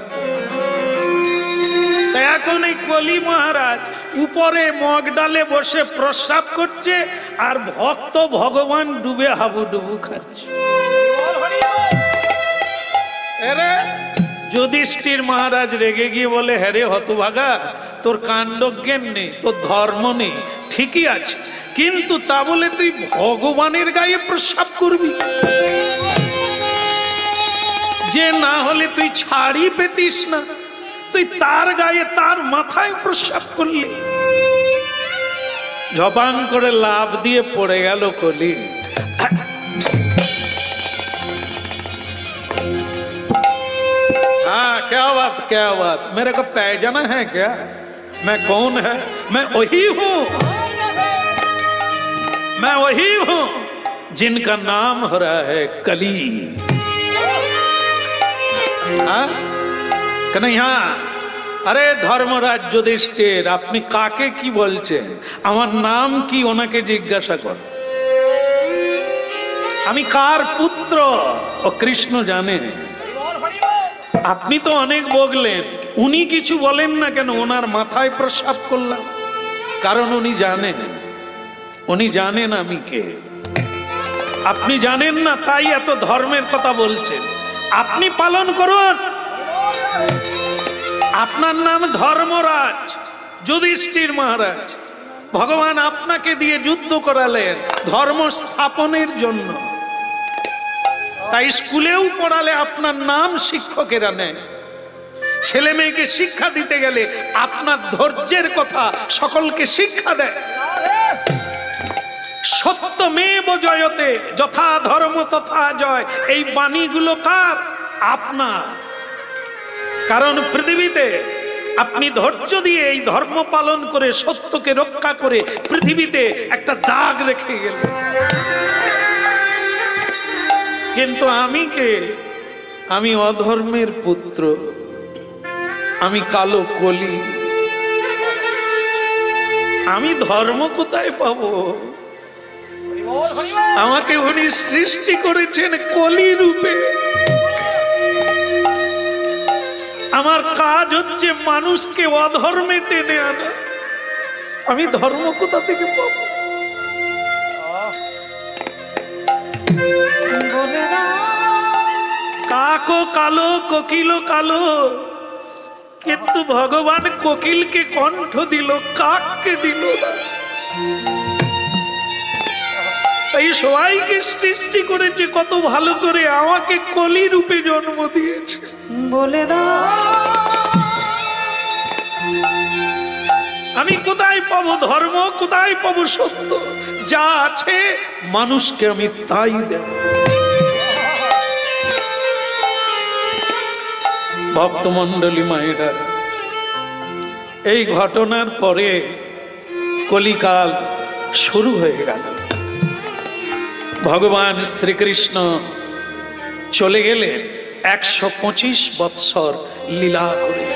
Speaker 1: এখন এই কলি মহারাজ উপরে মগ ডালে বসে প্রস্রাব করছে, আর ভক্ত ভগবান ডুবে হাবুডুবু খাচ্ছে। যুধিষ্ঠির মহারাজ রেগে গিয়ে বলে, হ্যাঁ রে হতভাগা, তোর কাণ্ডজ্ঞান নেই, তোর ধর্ম নেই, ঠিকই আছে, কিন্তু তা বলে তুই ভগবানের গায়ে প্রস্রাব করবি? যে না হলে তুই ছাড়ি পেতিস না, তুই তার গায়ে তার মাথায় প্রস্রাব করলি। ঝপাং করে লাভ দিয়ে পড়ে গেল কলি। हाँ क्या बात, मेरे को पहचाना है क्या? मैं कौन है? मैं वही हूँ, मैं वही हूँ जिनका नाम हो रहा है कली। हाँ कन्हैया, আরে ধর্মরাজ যুধিষ্ঠির, আপনি কাকে কি বলছেন? আমার নাম কি ওনাকে জিজ্ঞাসা কর। আমি কার পুত্র ও কৃষ্ণ জানে। আপনি তো অনেক বললেন, উনি কিছু বলেন না কেন? ওনার মাথায় প্রস্রাব করলাম, কারণ উনি জানেন আমি কে। আপনি জানেন না, তাই এত ধর্মের কথা বলছেন। আপনি পালন করুন। আপনার নাম ধর্মরাজ যুধিষ্ঠির মহারাজ, ভগবান আপনাকে দিয়ে যুদ্ধ করালেন ধর্ম স্থাপনের জন্য। তাই স্কুলেও পড়ালে আপনার নাম শিক্ষকেরা নেয়। ছেলে মেয়েকে শিক্ষা দিতে গেলে আপনার ধৈর্যের কথা সকলকে শিক্ষা দেয়। সত্যমেব জয়তে, যথা ধর্ম তথা জয়, এই বাণীগুলো কার? আপনার। কারণ পৃথিবীতে আপনি ধৈর্য দিয়ে এই ধর্ম পালন করে সত্যকে রক্ষা করে পৃথিবীতে একটা দাগ রেখে গেলেন। কিন্তু আমি কে? আমি অধর্মের পুত্র, আমি কালো কলি। আমি ধর্ম কোথায় পাবো? আমাকে উনি সৃষ্টি করেছেন কলি রূপে। আমার কাজ হচ্ছে মানুষকে অধর্মে টেনে আনা। আমি ধর্ম কোথা থেকে পাবো? কাকও কালো, কোকিলও কালো, কিন্তু ভগবান কোকিলকে কণ্ঠ দিল, কাককে দিল না। তাই সবাইকে সৃষ্টি করেছে কত ভালো করে, আমাকে কলি রূপে জন্ম দিয়েছে।
Speaker 4: বলে দাও
Speaker 1: আমি কোথায় পাবো ধর্ম, কোথায় পাবো সত্য? যা আছে মানুষকে আমি তাই দেব। ভক্তমণ্ডলী মায়েরা, এই ঘটনার পরে কলিকাল শুরু হয়ে গেল। ভগবান শ্রীকৃষ্ণ চলে গেলেন 125 বৎসর লীলা করে।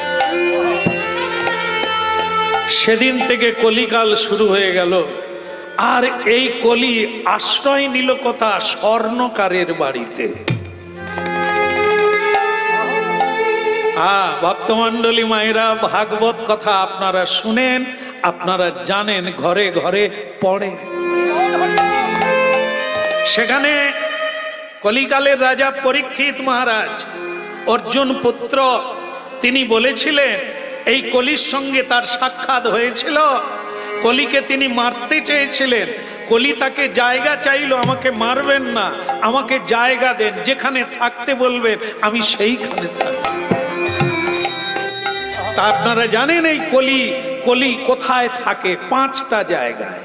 Speaker 1: সেদিন থেকে কলিকাল শুরু হয়ে গেল। আর এই কলি আশ্রয় নিল কথা স্বর্ণকারের বাড়িতে। ভক্তমণ্ডলী মায়েরা, ভাগবত কথা আপনারা শুনেন, আপনারা জানেন, ঘরে ঘরে পড়ে। সেখানে কলিকালের রাজা পরীক্ষিত মহারাজ, অর্জুন পুত্র, তিনি বলেছিলেন, এই কলির সঙ্গে তার সাক্ষাৎ হয়েছিল। কলিকে তিনি মারতে চেয়েছিলেন। কলি তাকে জায়গা চাইলো, আমাকে মারবেন না, আমাকে জায়গা দেন, যেখানে থাকতে বলবেন আমি সেইখানে থাকব। তা আপনারা জানেন এই কলি কোথায় থাকে? 5টা জায়গায়।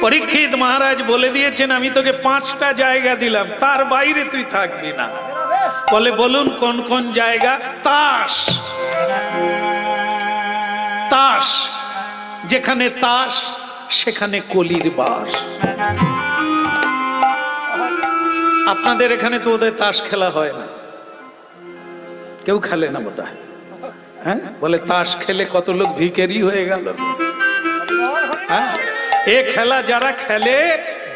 Speaker 1: পরীক্ষিত মহারাজ বলে দিয়েছেন, আমি তোকে 5টা জায়গা দিলাম, তার বাইরে তুই থাকবি না। বলে বলুন কোন কোন জায়গা? তাস, যেখানে তাস সেখানে কলির বাস। আপনাদের এখানে তো ওদের তাস খেলা হয় না, কেউ খেলে না বোধ হয়। হ্যাঁ, বলে তাস খেলে কত লোক ভিখারি হয়ে গেল। হ্যাঁ, এ খেলা যারা খেলে,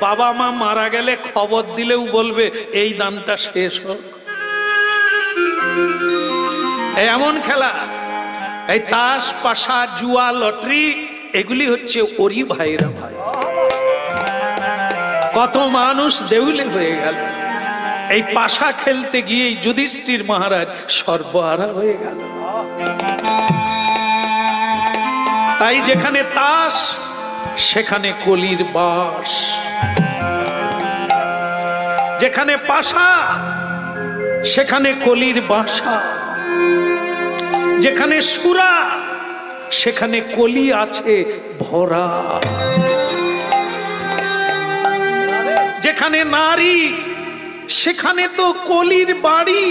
Speaker 1: বাবা মা মারা গেলে খবর দিলেও বলবে এই দানটা শেষ হোক। এমন খেলা, এই তাস, পাশা, জুয়া, লটারি, এগুলি হচ্ছে ওরি ভাইরা ভাই। কত মানুষ দেউলে হয়ে গেল এই পাশা খেলতে গিয়ে। যুধিষ্ঠির মহারাজ সর্বহারা হয়ে গেল। তাই যেখানে তাস সেখানে কলির বাস, যেখানে পাশা সেখানে কলির বাসা, যেখানে সুরা সেখানে কলি আছে ভরা, যেখানে নারী সেখানে তো কলির বাড়ি।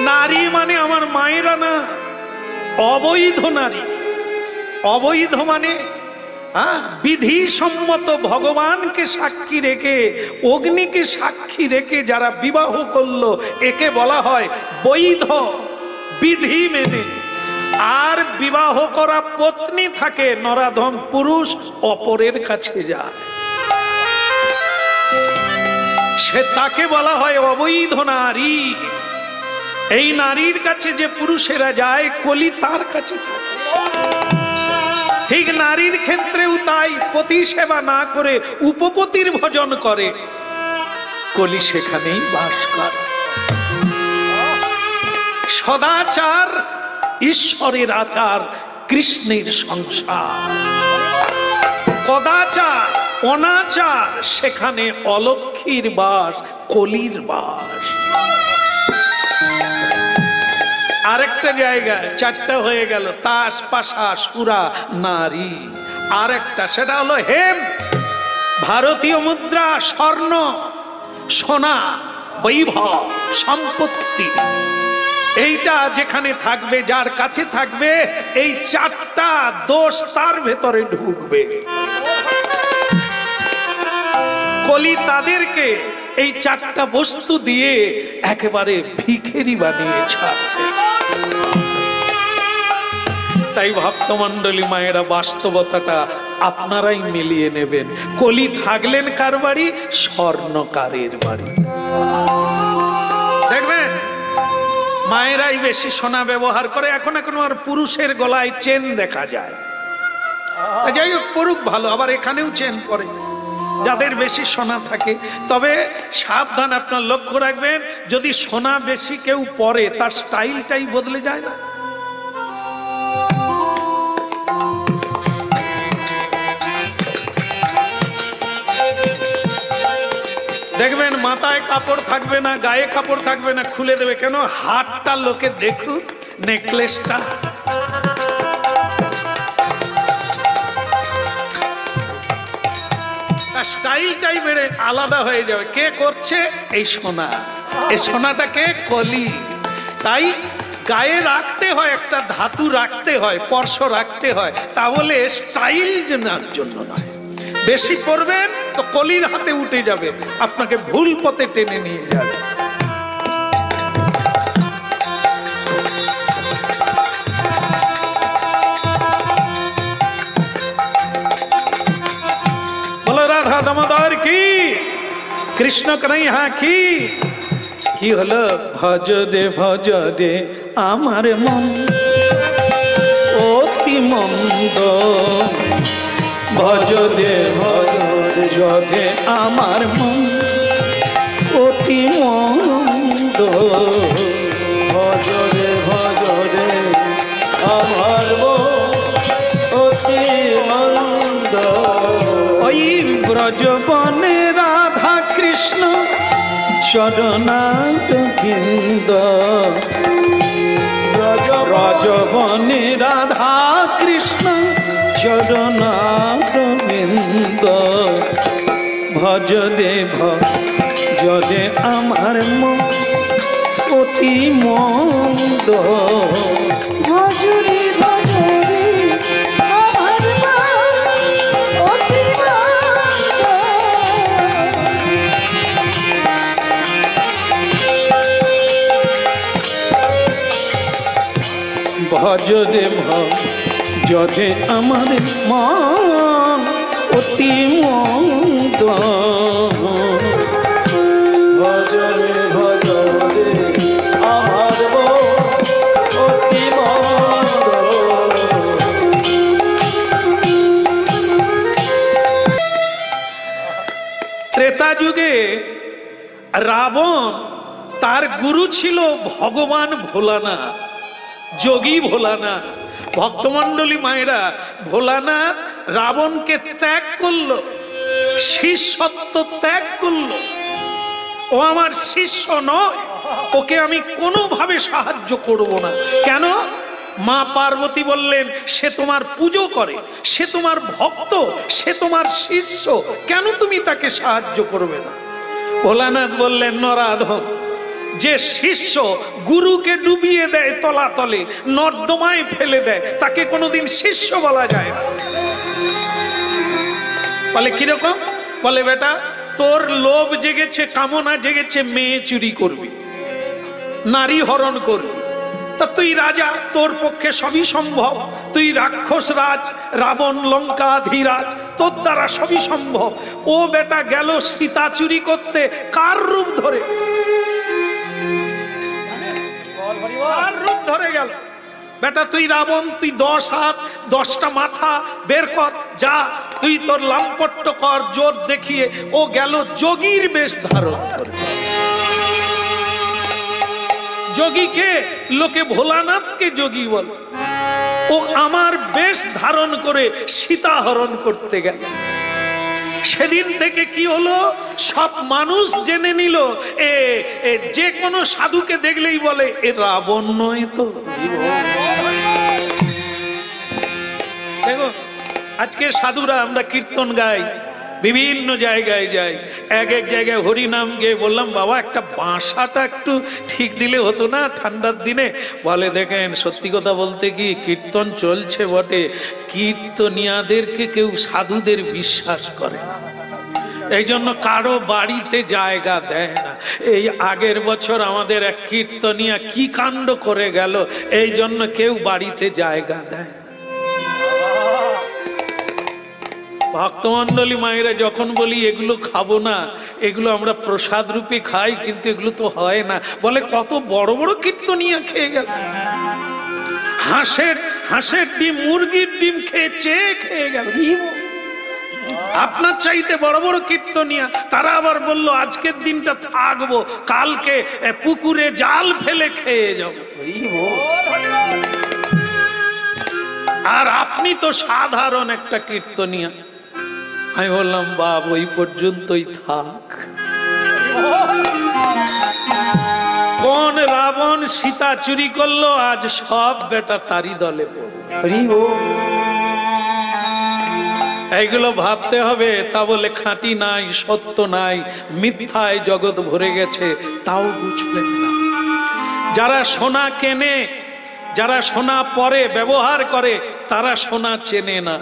Speaker 1: নারী মানে আমার মায়েরা না, অবৈধ নারী। অবৈধ মানে বিধি সম্মত ভগবানকে সাক্ষী রেখে, অগ্নিকে সাক্ষী রেখে যারা বিবাহ করলো, একে বলা হয় বৈধ, বিধি মেনে। আর বিবাহ করা পত্নী থাকে, নরাধম পুরুষ অপরের কাছে যায়, সে তাকে বলা হয় অবৈধ নারী। এই নারীর কাছে যে পুরুষেরা যায়, কলি তার কাছে থাকে। ঠিক নারীর ক্ষেত্রেও তাই, পতি সেবা না করে উপপতির ভজন করে, কলি সেখানেই বাস করে। সদাচার ঈশ্বরের আচার, কৃষ্ণের সংসার। কদাচার, অনাচার, সেখানে অলক্ষীর বাস, কলির বাস। আরেকটা জায়গায় 4টা হয়ে গেল, তাস, পাশা, সুরা, নারী। আরেকটা, সেটা হলো হেম, ভারতীয় মুদ্রা, স্বর্ণ, সোনা, বৈভব, সম্পত্তি। এইটা যেখানে থাকবে, যার কাছে থাকবে, এই 4টা দোষ তার ভেতরে ঢুকবে। কলি তাদেরকে এই 4টা বস্তু দিয়ে একেবারে ভিখারি বানিয়ে ছাড়বে। তাই ভক্তমণ্ডলী মায়েরা, বাস্তবতাটা আপনারাই মিলিয়ে নেবেন। কলি থাকলেন কার বাড়ি? স্বর্ণকারের বাড়ি। দেখবেন মায়েরাই বেশি সোনা ব্যবহার করে। এখন আর পুরুষের গলায় চেন দেখা যায়। যাই হোক, পড়ুক ভালো, আবার এখানেও চেন পরে যাদের বেশি সোনা থাকে। তবে সাবধান, আপনার লক্ষ্য রাখবেন, যদি সোনা বেশি কেউ পরে, তার স্টাইলটাই বদলে যায় না। দেখবেন মাথায় কাপড় থাকবে না, গায়ে কাপড় থাকবে না, খুলে দেবে। কেন? হাতটা লোকে দেখুক, নেকলেসটা। স্টাইলটাই বেড়ে আলাদা হয়ে যাবে। কে করছে? এই সোনা। এই সোনাটাকে কলি। তাই গায়ে রাখতে হয়, একটা ধাতু রাখতে হয়, স্পর্শ রাখতে হয়, তা বলে স্টাইল জন্য নয়। বেশি করবেন তো কলির হাতে উঠে যাবে, আপনাকে ভুল পথে টেনে নিয়ে যাবে। বলো রাধা দামোদর কি, কৃষ্ণ কন্হৈয়া কি হলো?
Speaker 2: ভজ দে আমার মন অতি মন্দ, ভজ দে আমার মন অতি মন্দ, ভজ দে আমার মন অতি মন্দ।
Speaker 1: ওই ব্রজবনে রাধা কৃষ্ণ
Speaker 2: চরণারবিন্দ, ব্রজবনে রাধা কৃষ্ণ চরণারবিন্দ, ভজ দে আমার মন অতি মন্দ,
Speaker 4: ভজরে ভজরে আমার মন অতি মন্দ।
Speaker 2: ভজ দে আমার মন অতি মন্দ, ভজ দে আমার মন অতি মন্দ।
Speaker 1: ত্রেতা যুগে রাবণ, তার গুরু ছিল ভগবান ভোলানাথ, যোগী ভোলানাথ। ভক্তমণ্ডলী মায়েরা, ভোলানাথ রাবণকে ত্যাগ করলো, শিষ্যত্ব ত্যাগ করলো। ও আমার শিষ্য নয়, ওকে আমি কোনোভাবে সাহায্য করব না। কেন? মা পার্বতী বললেন, সে তোমার পুজো করে, সে তোমার ভক্ত, সে তোমার শিষ্য, কেন তুমি তাকে সাহায্য করবে না? ভোলানাথ বললেন, নরাধম, যে শিষ্য গুরুকে ডুবিয়ে দেয় তলাতলে, নর্দমায় ফেলে দেয়, তাকে কোনোদিন শিষ্য বলা যায় না। বলে কিরকম? বলে বেটা, তোর লোভ জেগেছে, কামনা জেগেছে, মেয়ে চুরি করবি, নারী হরণ করবি, তা তুই রাজা, তোর পক্ষে সবই সম্ভব, তুই রাক্ষস রাজ, রাবণ লঙ্কাধিরাজ, তোর দ্বারা সবই সম্ভব। ও বেটা গেল সীতা চুরি করতে, কার রূপ ধরে? কার রূপ ধরে গেল? বেটা তুই রাবণ, তুই 10 হাত 10টা মাথা বের কর, যা তুই তোর লাম্পট্য কর, জোর দেখিয়ে। ও গেল যোগীর বেশ ধারণ করে। যোগীকে লোকে ভোলানাথকে যোগী বলে, ও আমার বেশ ধারণ করে সীতা হরণ করতে গেল। সেদিন থেকে কি হলো? সব মানুষ জেনে নিল, যে কোনো সাধুকে দেখলেই বলে, এ রাবণ নয় তো। দেখো আজকে সাধুরা, আমরা কীর্তন গাই, বিভিন্ন জায়গায় যাই, এক জায়গায় হরিনাম গিয়ে বললাম, বাবা একটা বাঁশাটা একটু ঠিক দিলে হতো না ঠান্ডার দিনে? বলে দেখেন, সত্যি কথা বলতে কি, কীর্তন চলছে বটে, কীর্তনিয়াদেরকে কেউ সাধুদের বিশ্বাস করে না, এই জন্য কারো বাড়িতে জায়গা দেয় না। এই আগের বছর আমাদের এক কীর্তনিয়া কি কাণ্ড করে গেল, এই জন্য কেউ বাড়িতে জায়গা দেয় না। ভক্তমণ্ডলী মায়েরা, যখন বলি এগুলো খাবো না, এগুলো আমরা প্রসাদ রূপে খাই, কিন্তু এগুলো তো হয় না। বলে কত বড় বড় কীর্তনিয়া খেয়ে গেল, হাঁসের ডিম, মুরগির ডিম খেয়ে গেল। আপনার চাইতে বড় বড় কীর্তনিয়া, তারা আবার বলল আজকের দিনটা থাকবো, কালকে পুকুরে জাল ফেলে খেয়ে যাব। আর আপনি তো সাধারণ একটা কীর্তনিয়া। আমি বললাম, বাপ ওই পর্যন্তই থাক। কোন রাবণ সীতা চুরি করলো, আজ সব বেটা তারি দলে পড়ল। এইগুলো ভাবতে হবে। তা বলে খাঁটি নাই, সত্য নাই, মিথ্যায় জগৎ ভরে গেছে, তাও বুঝবেন না। যারা সোনা কেনে, যারা সোনা পরে ব্যবহার করে, তারা সোনা চেনে না।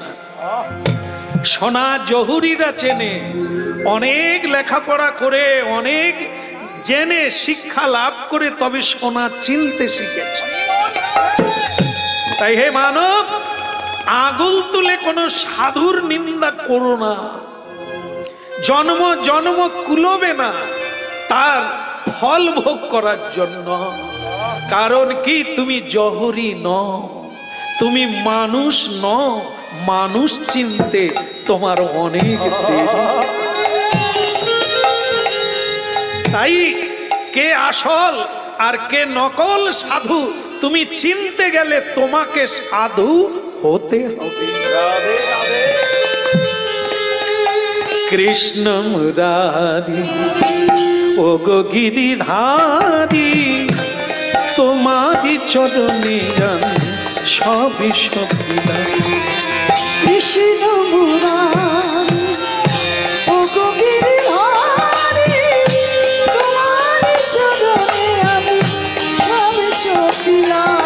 Speaker 1: সোনা জহুরিরা চেনে, অনেক লেখাপড়া করে, অনেক জেনে শিক্ষা লাভ করে তবে সোনা চিনতে শিখেছে। তাই হে মানব, আগুল তুলে কোনো সাধুর নিন্দা করো না। জন্ম জন্ম কুলোবে না তার ফল ভোগ করার জন্য। কারণ কি, তুমি জহরি নও, তুমি মানুষ নও। মানুষ চিনতে তোমার অনেক দেরি। তাই কে আসল আর কে নকল সাধু তুমি চিনতে গেলে তোমাকে সাধু হতে হবে। কৃষ্ণ মুরারি ও গো গিরিধারী, তোমারি চরণে সবই সপিলাম।
Speaker 4: কৃষ্ণ মুরারি ও গো গিরিধারী, তোমার চরণে আমি সব সপিলাম।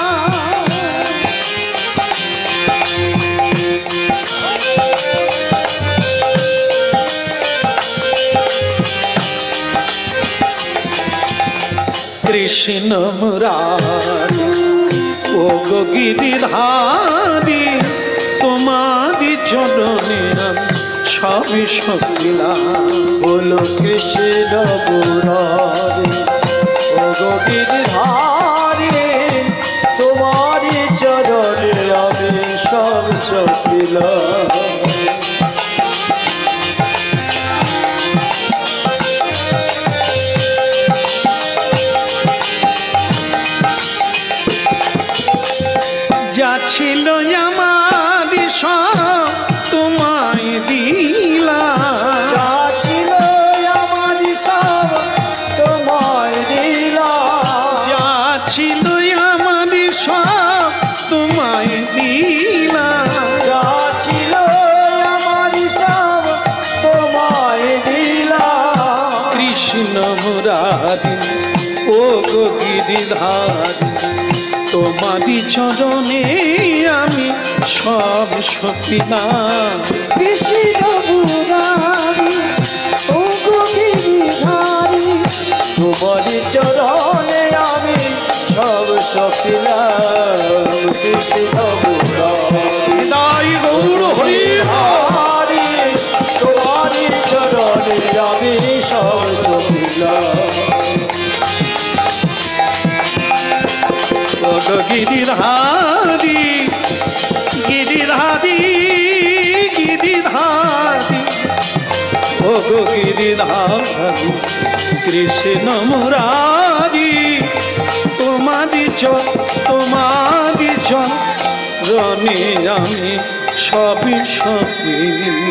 Speaker 1: কৃষ্ণ মুরারি ও গো গিরিধারী, তোমারি চরণে আমি সবই সপিলাম।
Speaker 3: বলো কৃষ্ণ মুরারি ও গো গিরিধারী, তোমারি চরণে আমি সব সপিলাম।
Speaker 1: যা ছিল আমার সব তোমায় দিলাম,
Speaker 3: যা ছিল আমার সব তোমায় দিলাম।
Speaker 1: যা ছিল আমার সব তোমায় দিলাম।
Speaker 3: যা ছিল আমার সব তোমায় দিলাম।
Speaker 1: কৃষ্ণ মুরারি ও গো গিরিধারী, তোমারি চরণে আমি সব সপিলাম।
Speaker 4: কৃষ্ণ মুরারি ও গো গিরিধারী,
Speaker 3: তোমারি চরণে আমি সব সপিলাম। কৃষ্ণ মুরারি
Speaker 1: হৃদয় গৌর হরি
Speaker 3: হরি, তোমারি চরণে আমি সব সপিলাম।
Speaker 1: ও গো গিরিধারী, গিরিধারী, গিরিধারী, ও গো গিরিধারী, কৃষ্ণ মুরারি, তোমারি চরণে আমি সবই সপিলাম।